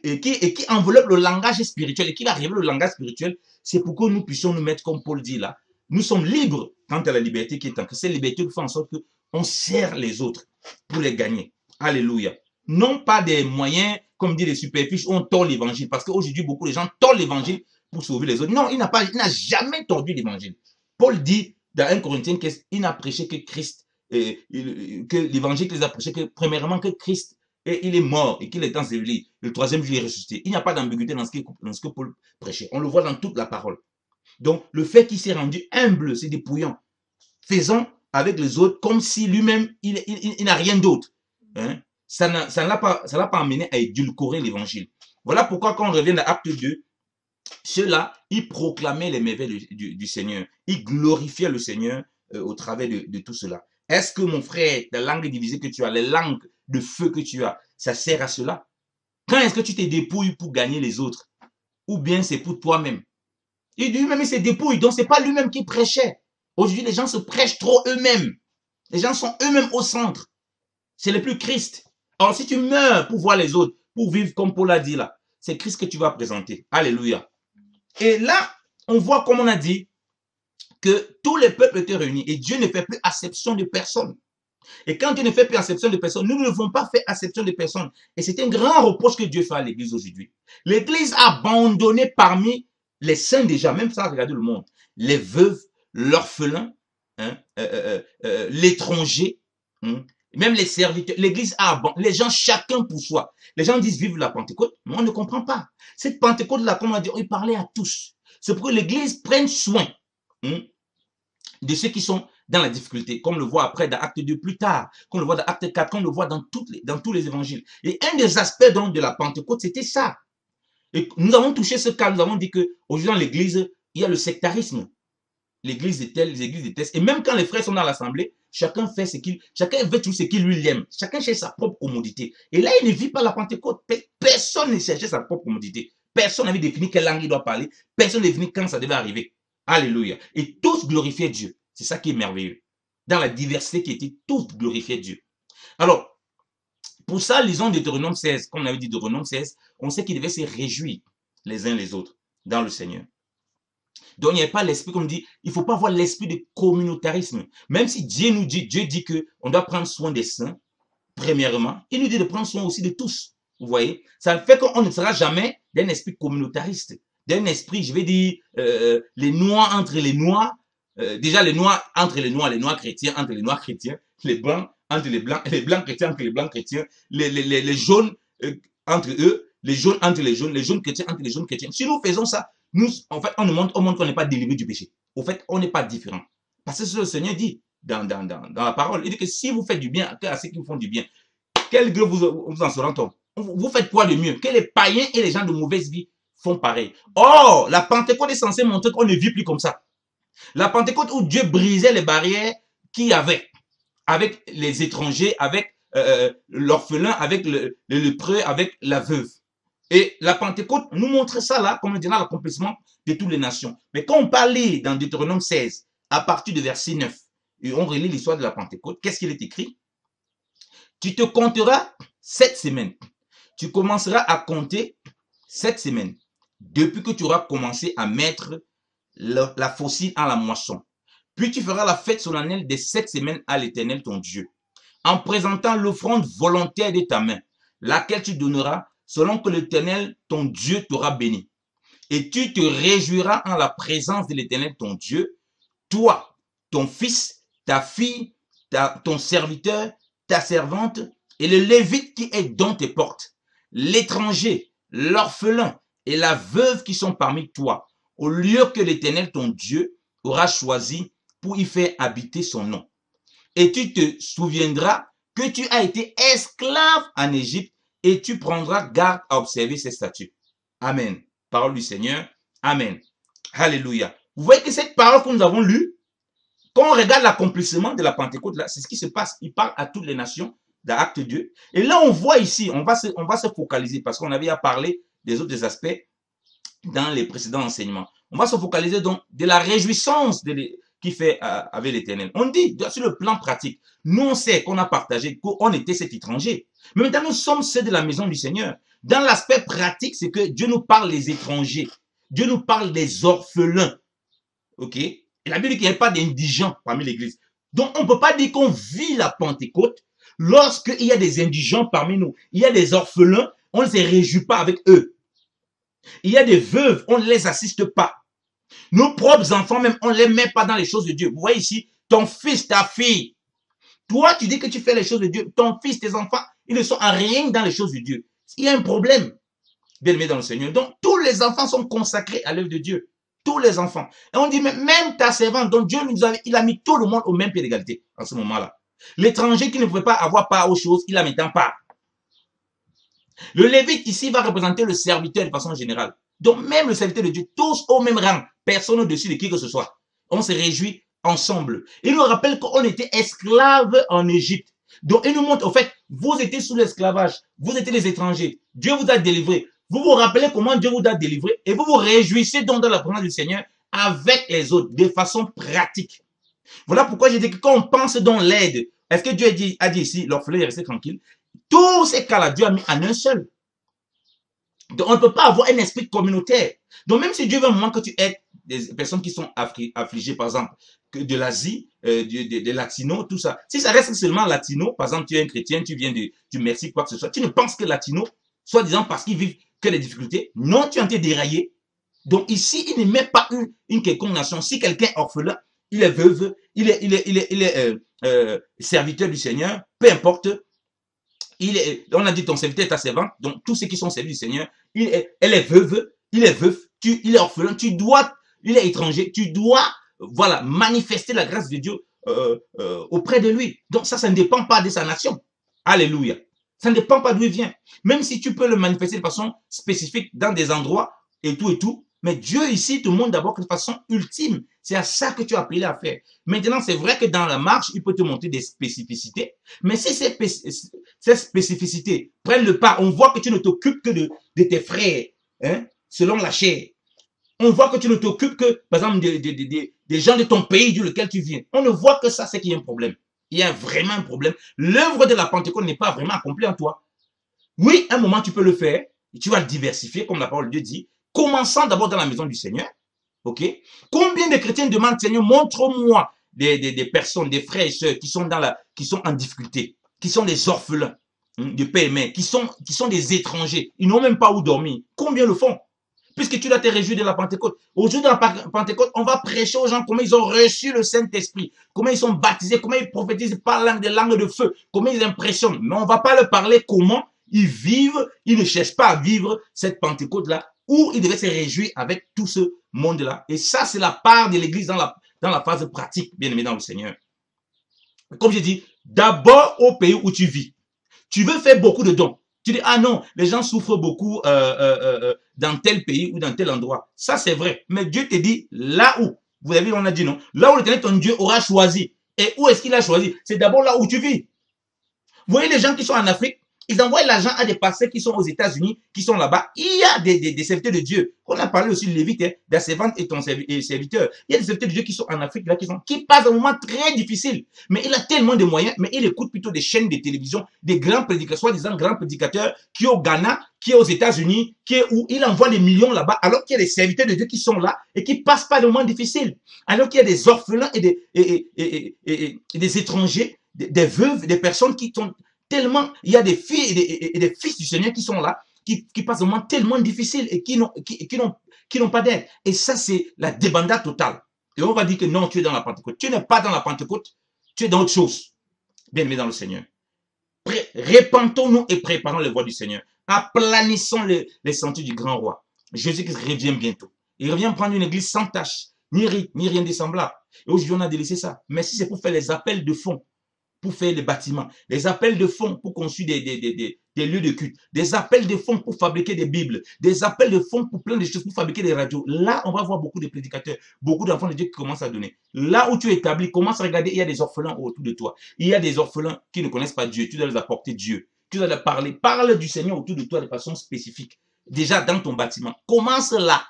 et qui enveloppe le langage spirituel, et qui va révéler le langage spirituel, c'est pour que nous puissions nous mettre, comme Paul dit là, nous sommes libres quant à la liberté qui est en Christ. C'est la liberté qui fait en sorte qu'on sert les autres pour les gagner. Alléluia. Non pas des moyens, comme dit les superfiches, où on tord l'évangile. Parce qu'aujourd'hui, beaucoup de gens tordent l'évangile pour sauver les autres. Non, il n'a jamais tordu l'évangile. Paul dit dans 1 Corinthiens qu'il n'a prêché que Christ, que l'évangile qu'il a prêché, que premièrement que Christ, et il est mort et qu'il est enseveli. Le troisième jour, il est ressuscité. Il n'y a pas d'ambiguïté dans ce que Paul prêchait. On le voit dans toute la parole. Donc, le fait qu'il s'est rendu humble, c'est dépouillant. Faisons avec les autres comme si lui-même, il n'a rien d'autre. Hein? Ça ne l'a pas amené à édulcorer l'évangile. Voilà pourquoi quand on revient dans Acte 2, ceux-là, ils proclamaient les merveilles du Seigneur. Ils glorifiaient le Seigneur au travers de tout cela. Est-ce que mon frère, la langue divisée que tu as, les langues de feu que tu as, ça sert à cela? Quand est-ce que tu te dépouilles pour gagner les autres? Ou bien c'est pour toi-même? Et lui-même, il se dépouille. Donc, ce n'est pas lui-même qui prêchait. Aujourd'hui, les gens se prêchent trop eux-mêmes. Les gens sont eux-mêmes au centre. C'est le plus Christ. Alors, si tu meurs pour voir les autres, pour vivre comme Paul a dit là, c'est Christ que tu vas présenter. Alléluia. Et là, on voit, comme on a dit, que tous les peuples étaient réunis et Dieu ne fait plus acception de personne. Et quand Dieu ne fait plus acception de personne, nous ne devons pas faire acception de personne. Et c'est un grand reproche que Dieu fait à l'Église aujourd'hui. L'Église a abandonné parmi les saints déjà, même ça, regardez le monde, les veuves, l'orphelin, hein, l'étranger, hein, même les serviteurs. L'Église a abandonné, les gens chacun pour soi. Les gens disent vive la Pentecôte, mais on ne comprend pas. Cette Pentecôte-là, comme on a dit, il parlait à tous. C'est pour que l'Église prenne soin de ceux qui sont dans la difficulté, comme on le voit après dans Acte 2 plus tard, comme on le voit dans Acte 4, comme on le voit dans tous les évangiles. Et un des aspects donc de la Pentecôte, c'était ça. Et nous avons touché ce cas, nous avons dit qu'aujourd'hui dans l'église, il y a le sectarisme. L'église est telle, les églises de telle. Et même quand les frères sont dans l'assemblée, chacun veut tout ce qu'il lui aime. Chacun cherche sa propre commodité. Et là, il ne vit pas la Pentecôte. Personne ne cherchait sa propre commodité. Personne n'avait défini quelle langue il doit parler. Personne n'a défini quand ça devait arriver. Alléluia. Et tous glorifiaient Dieu. C'est ça qui est merveilleux. Dans la diversité qui était, tous glorifiaient Dieu. Alors, pour ça, lisons Deutéronome 16. Comme on avait dit Deutéronome 16, on sait qu'ils devaient se réjouir les uns les autres dans le Seigneur. Donc, il n'y avait pas l'esprit, comme on dit, il ne faut pas avoir l'esprit de communautarisme. Même si Dieu dit qu'on doit prendre soin des saints, premièrement, il nous dit de prendre soin aussi de tous. Vous voyez? Ça fait qu'on ne sera jamais d'un esprit communautariste, d'un esprit, je vais dire, les noirs entre les noirs, déjà les noirs entre les noirs chrétiens entre les noirs chrétiens, les blancs entre les blancs chrétiens entre les blancs chrétiens, les jaunes entre eux, les jaunes entre les jaunes chrétiens entre les jaunes chrétiens. Si nous faisons ça, nous, en fait, on nous montre au monde qu'on n'est pas délivré du péché. Au fait, on n'est pas différent. Parce que le Seigneur dit, dans la parole. Il dit que si vous faites du bien à ceux qui vous font du bien, quel gré vous en sera-t-on? Vous faites quoi de mieux? Que les païens et les gens de mauvaise vie font pareil. Or, la Pentecôte est censée montrer qu'on ne vit plus comme ça. La Pentecôte où Dieu brisait les barrières qu'il y avait avec les étrangers, avec l'orphelin, avec le lépreux, avec la veuve. Et la Pentecôte nous montre ça là, comme on dirait, l'accomplissement de toutes les nations. Mais quand on parle dans Deutéronome 16, à partir de verset 9, et on relit l'histoire de la Pentecôte, qu'est-ce qu'il est écrit? Tu te compteras 7 semaines. Tu commenceras à compter 7 semaines depuis que tu auras commencé à mettre la faucille à la moisson. Puis tu feras la fête solennelle des 7 semaines à l'Éternel ton Dieu, en présentant l'offrande volontaire de ta main, laquelle tu donneras selon que l'Éternel ton Dieu t'aura béni. Et tu te réjouiras en la présence de l'Éternel ton Dieu, toi, ton fils, ta fille, ton serviteur, ta servante, et le lévite qui est dans tes portes, l'étranger, l'orphelin et la veuve qui sont parmi toi, au lieu que l'Éternel ton Dieu aura choisi pour y faire habiter son nom. Et tu te souviendras que tu as été esclave en Égypte et tu prendras garde à observer ces statuts. Amen. Parole du Seigneur. Amen. Alléluia. Vous voyez que cette parole que nous avons lue, quand on regarde l'accomplissement de la Pentecôte, là, c'est ce qui se passe. Il parle à toutes les nations d'Acte 2. Et là, on voit ici, on va se focaliser parce qu'on avait à parler des autres aspects dans les précédents enseignements. On va se focaliser donc de la réjouissance qui fait avec l'Éternel. On dit, sur le plan pratique, nous on sait qu'on a partagé qu'on était cet étranger. Mais maintenant, nous sommes ceux de la maison du Seigneur. Dans l'aspect pratique, c'est que Dieu nous parle des étrangers. Dieu nous parle des orphelins. OK? Et la Bible dit qu'il n'y a pas d'indigents parmi l'Église. Donc, on ne peut pas dire qu'on vit la Pentecôte lorsqu'il y a des indigents parmi nous. Il y a des orphelins, on ne se réjouit pas avec eux. Il y a des veuves, on ne les assiste pas. Nos propres enfants, même, on ne les met pas dans les choses de Dieu. Vous voyez ici, ton fils, ta fille. Toi, tu dis que tu fais les choses de Dieu. Ton fils, tes enfants, ils ne sont à rien dans les choses de Dieu. Il y a un problème, bien aimé dans le Seigneur. Donc, tous les enfants sont consacrés à l'œuvre de Dieu. Tous les enfants. Et on dit, même ta servante, donc Dieu il a mis tout le monde au même pied d'égalité en ce moment-là. L'étranger qui ne pouvait pas avoir part aux choses, il a mis en part. Le Lévite ici va représenter le serviteur de façon générale. Donc même le serviteur de Dieu, tous au même rang, personne au-dessus de qui que ce soit. On se réjouit ensemble. Il nous rappelle qu'on était esclaves en Égypte. Donc il nous montre, au fait, vous étiez sous l'esclavage, vous étiez les étrangers. Dieu vous a délivrés. Vous vous rappelez comment Dieu vous a délivrés et vous vous réjouissez donc dans la présence du Seigneur avec les autres, de façon pratique. Voilà pourquoi j'ai dit que quand on pense dans l'aide, est-ce que Dieu a dit ici, l'orphelin est resté tranquille? Tous ces cas-là, Dieu a mis en un seul. Donc, on ne peut pas avoir un esprit communautaire. Donc, même si Dieu veut un moment que tu aides des personnes qui sont affligées, par exemple, que de l'Asie, des latinos, tout ça. Si ça reste seulement latino, par exemple, tu es un chrétien, tu viens du Mexique, quoi que ce soit, tu ne penses que latino, soit disant parce qu'ils vivent que les difficultés. Non, tu es en train de dérailler. Donc, ici, il ne met pas une quelconque nation. Si quelqu'un est orphelin, il est veuve, il est serviteur du Seigneur, peu importe. On a dit ton serviteur est ta servante, donc tous ceux qui sont servis du Seigneur, elle est veuve, il est veuf, il est orphelin, il est étranger, tu dois, voilà, manifester la grâce de Dieu auprès de lui. Donc ça ne dépend pas de sa nation. Alléluia. Ça ne dépend pas d'où il vient. Même si tu peux le manifester de façon spécifique dans des endroits et tout, mais Dieu ici te montre d'abord de façon ultime. C'est à ça que tu as appelé à faire. Maintenant, c'est vrai que dans la marche, il peut te montrer des spécificités. Mais si ces spécificités prennent le pas, on voit que tu ne t'occupes que de tes frères, hein, selon la chair. On voit que tu ne t'occupes que, par exemple, des gens de ton pays du lequel tu viens. On ne voit que ça, c'est qu'il y a un problème. Il y a vraiment un problème. L'œuvre de la Pentecôte n'est pas vraiment accomplie en toi. Oui, un moment, tu peux le faire. Et tu vas le diversifier, comme la parole de Dieu dit. Commençant d'abord dans la maison du Seigneur. OK? Combien de chrétiens demandent, Seigneur, montre-moi des personnes, des frères et sœurs qui sont en difficulté, qui sont des orphelins de père et mère, qui sont des étrangers. Ils n'ont même pas où dormir. Combien le font? Puisque tu dois te réjouir de la Pentecôte. Aujourd'hui, de la Pentecôte, on va prêcher aux gens comment ils ont reçu le Saint-Esprit, comment ils sont baptisés, comment ils prophétisent par des langues de feu, comment ils impressionnent. Mais on ne va pas leur parler comment ils vivent, ils ne cherchent pas à vivre cette Pentecôte-là, où ils devaient se réjouir avec tout ce monde-là. Et ça, c'est la part de l'Église dans la phase pratique, bien aimé dans le Seigneur. Comme je dis, d'abord au pays où tu vis. Tu veux faire beaucoup de dons. Tu dis, ah non, les gens souffrent beaucoup dans tel pays ou dans tel endroit. Ça, c'est vrai. Mais Dieu te dit, là où, vous avez vu, on a dit non, là où l'Éternel, ton Dieu, aura choisi. Et où est-ce qu'il a choisi? C'est d'abord là où tu vis. Vous voyez les gens qui sont en Afrique, ils envoient l'argent à des pasteurs qui sont aux États-Unis, qui sont là-bas. Il y a des serviteurs de Dieu. On a parlé aussi de Lévite, hein, de la servante et ton serviteur. Il y a des serviteurs de Dieu qui sont en Afrique, là, qui passent un moment très difficile. Mais il a tellement de moyens, mais il écoute plutôt des chaînes de télévision, des grands prédicateurs, soi-disant grands prédicateurs, qui est au Ghana, qui est aux États-Unis, qui est où il envoie des millions là-bas, alors qu'il y a des serviteurs de Dieu qui sont là et qui passent pas de moments difficiles. Alors qu'il y a des orphelins et des étrangers, des veuves, des personnes qui sont tellement, il y a des filles et des fils du Seigneur qui sont là, qui passent un moment tellement difficile et qui n'ont pas d'aide. Et ça, c'est la débandade totale. Et on va dire que non, tu es dans la Pentecôte. Tu n'es pas dans la Pentecôte, tu es dans autre chose. Bien-aimé dans le Seigneur. Répentons-nous et préparons les voies du Seigneur. Aplanissons les sentiers du grand roi. Jésus-Christ revient bientôt. Il revient prendre une église sans tache, ni rien de semblable. Et aujourd'hui, on a délaissé ça. Mais si c'est pour faire les appels de fonds, pour faire les bâtiments, des appels de fonds pour construire des lieux de culte, des appels de fonds pour fabriquer des Bibles, des appels de fonds pour plein de choses, pour fabriquer des radios. Là, on va voir beaucoup de prédicateurs, beaucoup d'enfants de Dieu qui commencent à donner. Là où tu es établi, commence à regarder, il y a des orphelins autour de toi. Il y a des orphelins qui ne connaissent pas Dieu. Tu dois leur apporter Dieu. Tu dois leur parler. Parle du Seigneur autour de toi de façon spécifique. Déjà dans ton bâtiment. Commence là.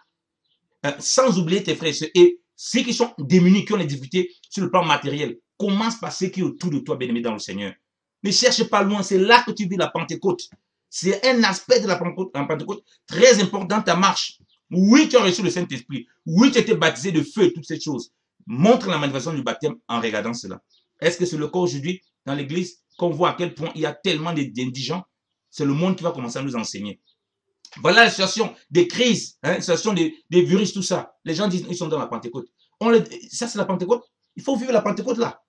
Sans oublier tes frères et sœurs. Et ceux qui sont démunis, qui ont des difficultés sur le plan matériel, commence par ce qui est autour de toi, bien-aimé dans le Seigneur. Ne cherche pas loin, c'est là que tu vis la Pentecôte. C'est un aspect de la Pentecôte très important dans ta marche. Oui, tu as reçu le Saint-Esprit. Oui, tu as été baptisé de feu, toutes ces choses. Montre la manifestation du baptême en regardant cela. Est-ce que c'est le cas aujourd'hui dans l'église qu'on voit à quel point il y a tellement d'indigents? C'est le monde qui va commencer à nous enseigner. Voilà la situation des crises, hein, la situation des virus, tout ça. Les gens disent, ils sont dans la Pentecôte. Ça, c'est la Pentecôte. Il faut vivre la Pentecôte là.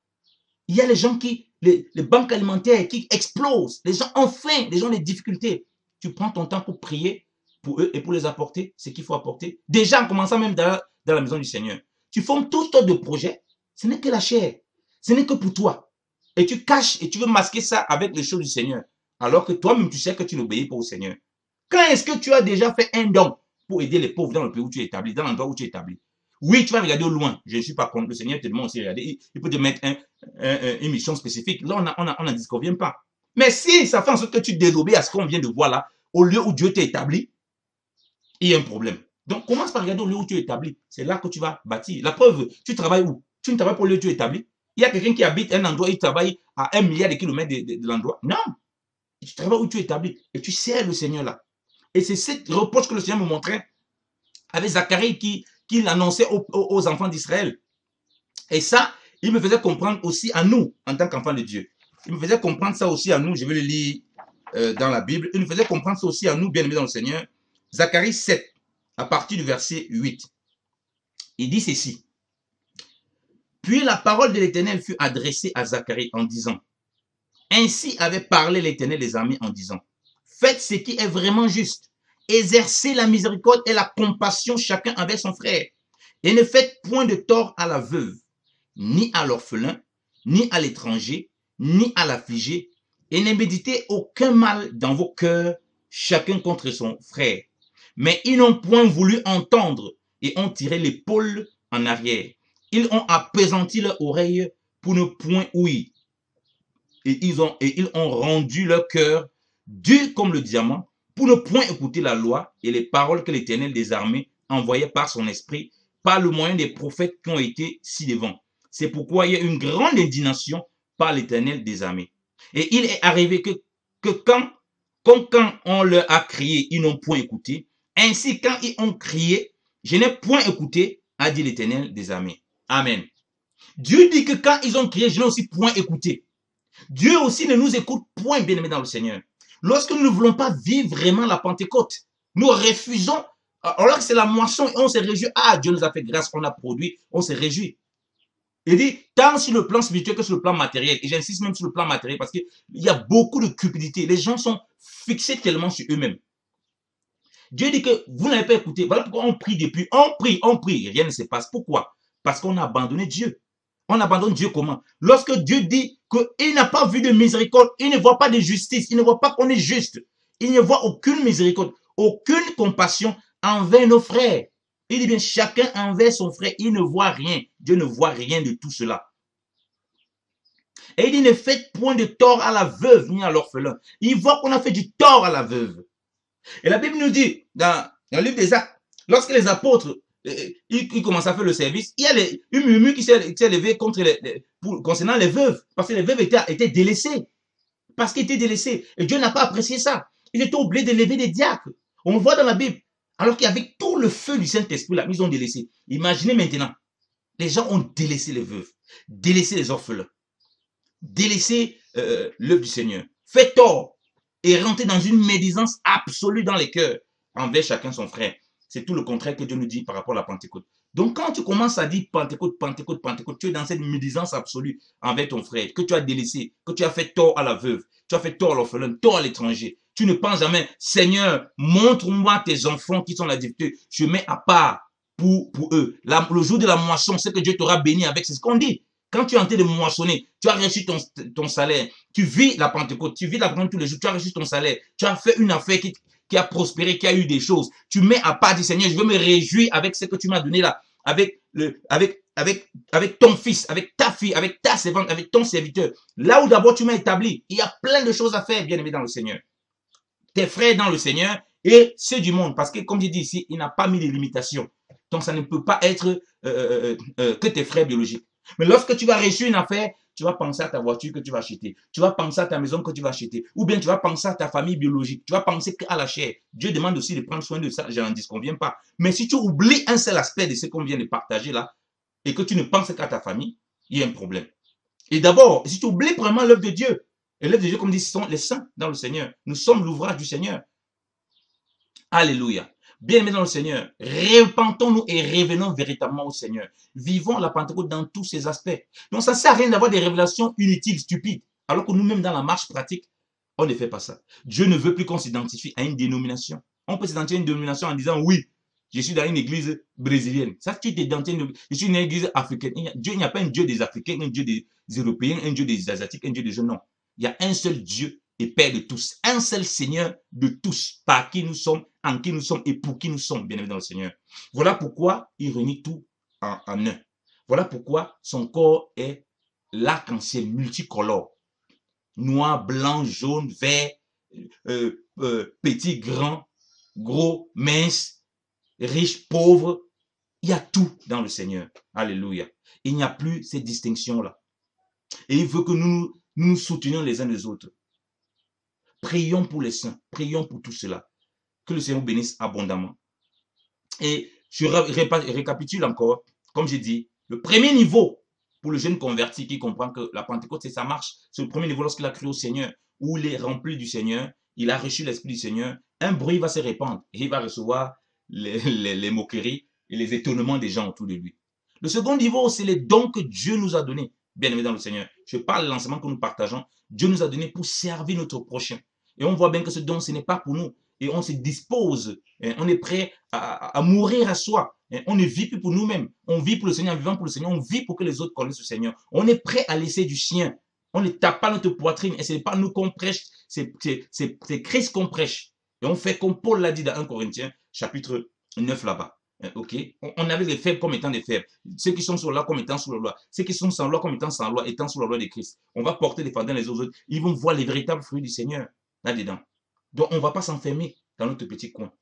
Il y a les gens les banques alimentaires qui explosent. Les gens ont faim, les gens ont des difficultés. Tu prends ton temps pour prier pour eux et pour les apporter ce qu'il faut apporter. Déjà, en commençant même dans la maison du Seigneur. Tu formes tout sortes de projets. Ce n'est que la chair. Ce n'est que pour toi. Et tu caches et tu veux masquer ça avec les choses du Seigneur. Alors que toi-même, tu sais que tu n'obéis pas au Seigneur. Quand est-ce que tu as déjà fait un don pour aider les pauvres dans le pays où tu es établi, dans l'endroit où tu es établi? Oui, tu vas regarder au loin. Je ne suis pas contre. Le Seigneur te demande aussi de regarder. Il peut te mettre une mission spécifique. Là, on n'en disconvient pas. Mais si ça fait en sorte que tu désobéis à ce qu'on vient de voir là, au lieu où Dieu t'a établi, il y a un problème. Donc, commence par regarder au lieu où tu es établi. C'est là que tu vas bâtir. La preuve, tu travailles où? Tu ne travailles pas au lieu où tu es établi. Il y a quelqu'un qui habite un endroit, il travaille à 1 milliard de kilomètres de l'endroit. Non. Tu travailles où tu es établi. Et tu sers le Seigneur là. Et c'est cette reproche que le Seigneur me montrait avec Zacharie qui l'annonçait aux enfants d'Israël. Et ça, il me faisait comprendre aussi à nous, en tant qu'enfants de Dieu. Il me faisait comprendre ça aussi à nous. Je vais le lire dans la Bible. Il me faisait comprendre ça aussi à nous, bien-aimés dans le Seigneur. Zacharie 7, à partir du verset 8. Il dit ceci. Puis la parole de l'Éternel fut adressée à Zacharie en disant, ainsi avait parlé l'Éternel des armées en disant, faites ce qui est vraiment juste. Exercez la miséricorde et la compassion chacun avec son frère. Et ne faites point de tort à la veuve, ni à l'orphelin, ni à l'étranger, ni à l'affligé. Et ne méditez aucun mal dans vos cœurs, chacun contre son frère. Mais ils n'ont point voulu entendre et ont tiré l'épaule en arrière. Ils ont appesanti leur oreille pour ne point ouïr. Et ils ont rendu leur cœur dur comme le diamant pour ne point écouter la loi et les paroles que l'Éternel des armées envoyait par son esprit, par le moyen des prophètes qui ont été ci-devant. C'est pourquoi il y a une grande indignation par l'Éternel des armées. Et il est arrivé que quand on leur a crié, ils n'ont point écouté. Ainsi, quand ils ont crié, je n'ai point écouté, a dit l'Éternel des armées. Amen. Dieu dit que quand ils ont crié, je n'ai aussi point écouté. Dieu aussi ne nous écoute point, bien-aimés dans le Seigneur. Lorsque nous ne voulons pas vivre vraiment la Pentecôte, nous refusons, alors que c'est la moisson et on se réjouit. Ah, Dieu nous a fait grâce, on a produit, on se réjouit. Il dit, tant sur le plan spirituel que sur le plan matériel. Et j'insiste même sur le plan matériel parce qu'il y a beaucoup de cupidité. Les gens sont fixés tellement sur eux-mêmes. Dieu dit que vous n'avez pas écouté. Voilà pourquoi on prie depuis. On prie, rien ne se passe. Pourquoi? Parce qu'on a abandonné Dieu. On abandonne Dieu comment? Lorsque Dieu dit qu'il n'a pas vu de miséricorde, il ne voit pas de justice, il ne voit pas qu'on est juste. Il ne voit aucune miséricorde, aucune compassion envers nos frères. Il dit bien, chacun envers son frère, il ne voit rien. Dieu ne voit rien de tout cela. Et il dit, ne faites point de tort à la veuve ni à l'orphelin. Il voit qu'on a fait du tort à la veuve. Et la Bible nous dit, dans le livre des Actes, lorsque les apôtres ils commencent à faire le service, il y a une murmure qui s'est levée concernant les veuves, parce que les veuves étaient délaissées. Parce qu'ils étaient délaissés. Et Dieu n'a pas apprécié ça. Ils étaient obligés de lever des diacres. On voit dans la Bible. Alors qu'avec tout le feu du Saint-Esprit, là, ils ont délaissé. Imaginez maintenant, les gens ont délaissé les veuves, délaissé les orphelins, délaissé l'œuvre du Seigneur, fait tort et rentré dans une médisance absolue dans les cœurs envers chacun son frère. C'est tout le contraire que Dieu nous dit par rapport à la Pentecôte. Donc quand tu commences à dire Pentecôte, Pentecôte, Pentecôte, tu es dans cette médisance absolue envers ton frère, que tu as délaissé, que tu as fait tort à la veuve, tu as fait tort à l'orphelin, tort à l'étranger. Tu ne penses jamais, Seigneur, montre-moi tes enfants qui sont la difficulté. Je mets à part pour eux. Le jour de la moisson, c'est que Dieu t'aura béni avec, c'est ce qu'on dit. Quand tu es en train de moissonner, tu as reçu ton salaire, tu vis la Pentecôte, tu vis la Pentecôte tous les jours, tu as reçu ton salaire, tu as fait une affaire qui a prospéré, qui a eu des choses. Tu mets à part, dis Seigneur, je veux me réjouir avec ce que tu m'as donné là, avec ton fils, avec ta fille, avec ta servante, avec ton serviteur. Là où d'abord tu m'as établi, il y a plein de choses à faire, bien aimé dans le Seigneur. Tes frères dans le Seigneur et ceux du monde, parce que comme je dis ici, il n'a pas mis de limitation. Donc ça ne peut pas être que tes frères biologiques. Mais lorsque tu vas réussir une affaire, tu vas penser à ta voiture que tu vas acheter. Tu vas penser à ta maison que tu vas acheter. Ou bien tu vas penser à ta famille biologique. Tu vas penser qu'à la chair. Dieu demande aussi de prendre soin de ça. Je n'en disconviens pas. Mais si tu oublies un seul aspect de ce qu'on vient de partager là, et que tu ne penses qu'à ta famille, il y a un problème. Et d'abord, si tu oublies vraiment l'œuvre de Dieu, et l'œuvre de Dieu, comme dit, ce sont les saints dans le Seigneur. Nous sommes l'ouvrage du Seigneur. Alléluia. Bien-aimés dans le Seigneur, repentons-nous et revenons véritablement au Seigneur. Vivons la Pentecôte dans tous ses aspects. Donc ça ne sert à rien d'avoir des révélations inutiles, stupides, alors que nous-mêmes dans la marche pratique, on ne fait pas ça. Dieu ne veut plus qu'on s'identifie à une dénomination. On peut s'identifier à une dénomination en disant oui, je suis dans une église brésilienne. Ça, tu t'identifies, je suis une église africaine. Dieu, il n'y a pas un Dieu des Africains, un Dieu des Européens, un Dieu des Asiatiques, un Dieu des jeunes. Non. Il y a un seul Dieu et Père de tous, un seul Seigneur de tous, par qui nous sommes, en qui nous sommes et pour qui nous sommes, bien aimés dans le Seigneur. Voilà pourquoi il réunit tout en un. Voilà pourquoi son corps est l'arc-en-ciel multicolore. Noir, blanc, jaune, vert, petit, grand, gros, mince, riche, pauvre. Il y a tout dans le Seigneur. Alléluia. Il n'y a plus ces distinctions-là. Et il veut que nous soutenions les uns les autres. Prions pour les saints, prions pour tout cela. Que le Seigneur bénisse abondamment. Et je récapitule encore, comme j'ai dit, le premier niveau pour le jeune converti qui comprend que la Pentecôte, c'est sa marche. C'est le premier niveau lorsqu'il a cru au Seigneur, où il est rempli du Seigneur, il a reçu l'Esprit du Seigneur, un bruit va se répandre et il va recevoir les moqueries et les étonnements des gens autour de lui. Le second niveau, c'est les dons que Dieu nous a donnés, bien aimés dans le Seigneur. Je parle de l'enseignement que nous partageons. Dieu nous a donné pour servir notre prochain. Et on voit bien que ce don, ce n'est pas pour nous. Et on se dispose, on est prêt à mourir à soi. On ne vit plus pour nous-mêmes. On vit pour le Seigneur, en vivant pour le Seigneur. On vit pour que les autres connaissent le Seigneur. On est prêt à laisser du sien. On ne tape pas notre poitrine. Et ce n'est pas nous qu'on prêche, c'est Christ qu'on prêche. Et on fait comme Paul l'a dit dans 1 Corinthiens, chapitre 9 là-bas. Ok, on avait les faibles comme étant des faibles, ceux qui sont sur la loi comme étant sous la loi, ceux qui sont sans loi comme étant sans loi, étant sous la loi de Christ. On va porter les fardeaux les autres, ils vont voir les véritables fruits du Seigneur là-dedans. Donc on ne va pas s'enfermer dans notre petit coin.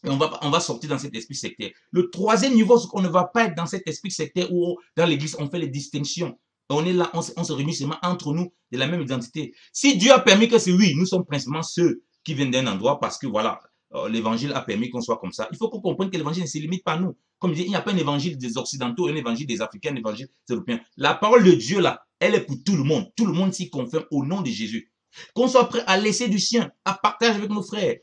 Et on va sortir dans cet esprit sectaire. Le troisième niveau, c'est qu'on ne va pas être dans cet esprit sectaire où dans l'église on fait les distinctions. On est là, on se réunit seulement entre nous de la même identité. Si Dieu a permis que c'est oui, nous sommes principalement ceux qui viennent d'un endroit parce que voilà, l'évangile a permis qu'on soit comme ça. Il faut qu'on comprenne que l'évangile ne se limite pas à nous. Comme je dis, il n'y a pas un évangile des occidentaux, un évangile des africains, un évangile des européens. La parole de Dieu là, elle est pour tout le monde. Tout le monde s'y confirme au nom de Jésus. Qu'on soit prêt à laisser du sien, à partager avec nos frères.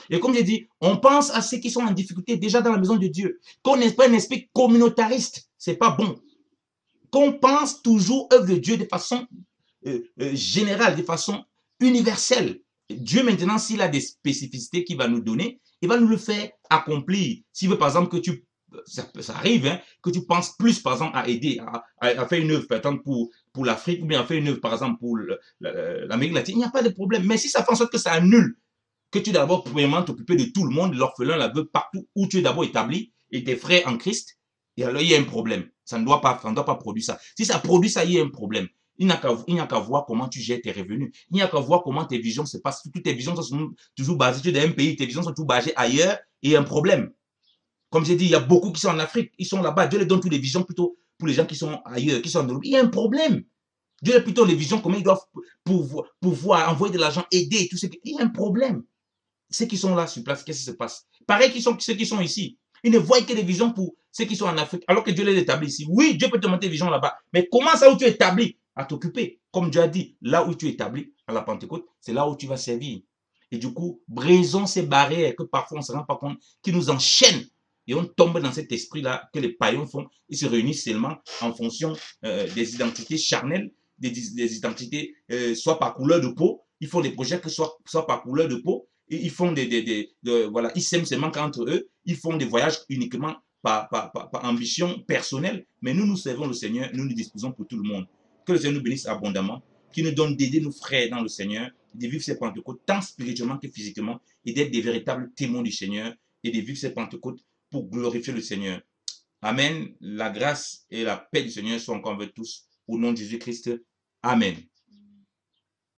Et comme j'ai dit, on pense à ceux qui sont en difficulté déjà dans la maison de Dieu. Qu'on n'ait pas un esprit communautariste, c'est pas bon. Qu'on pense toujours œuvre de Dieu de façon générale, de façon universelle. Dieu maintenant, s'il a des spécificités qu'il va nous donner, il va nous le faire accomplir. S'il veut par exemple que tu ça arrive, hein, que tu penses plus, par exemple, à aider, à faire une œuvre, par exemple, pour l'Afrique, ou bien à faire une œuvre, par exemple, pour l'Amérique latine, il n'y a pas de problème. Mais si ça fait en sorte que ça annule, que tu dois d'abord, premièrement, t'occuper de tout le monde, l'orphelin, la veuve, partout où tu es d'abord établi, et tes frères en Christ, et alors il y a un problème. Ça ne doit pas produire ça. Si ça produit ça, il y a un problème. Il n'y a qu'à voir comment tu gères tes revenus. Il n'y a qu'à voir comment tes visions se passent. Toutes tes visions sont toujours basées, tu es dans un pays, tes visions sont toujours basées ailleurs, et il y a un problème. Comme j'ai dit, il y a beaucoup qui sont en Afrique, ils sont là-bas. Dieu les donne toutes les visions plutôt pour les gens qui sont ailleurs, qui sont en Europe. Il y a un problème. Dieu a plutôt les visions, comment ils doivent pouvoir envoyer de l'argent, aider, tout ce qui. Il y a un problème. Ceux qui sont là sur place, qu'est-ce qui se passe? Pareil qu'ils sont ceux qui sont ici. Ils ne voient que des visions pour ceux qui sont en Afrique, alors que Dieu les établit ici. Oui, Dieu peut te montrer des visions là-bas, mais comment ça où tu es établi à t'occuper? Comme Dieu a dit, là où tu es établi à la Pentecôte, c'est là où tu vas servir. Et du coup, brisons ces barrières que parfois on ne se rend pas compte, qui nous enchaînent. Et on tombe dans cet esprit-là que les païens font. Ils se réunissent seulement en fonction des identités charnelles, des identités, soit par couleur de peau. Ils font des projets que soit par couleur de peau. Et ils font voilà, ils s'aiment seulement qu'entre eux. Ils font des voyages uniquement par ambition personnelle. Mais nous servons le Seigneur, nous nous disposons pour tout le monde. Que le Seigneur nous bénisse abondamment, qu'il nous donne d'aider nos frères dans le Seigneur, de vivre ces Pentecôtes tant spirituellement que physiquement, et d'être des véritables témoins du Seigneur, et de vivre ces Pentecôtes pour glorifier le Seigneur. Amen. La grâce et la paix du Seigneur soient encore avec tous. Au nom de Jésus-Christ. Amen.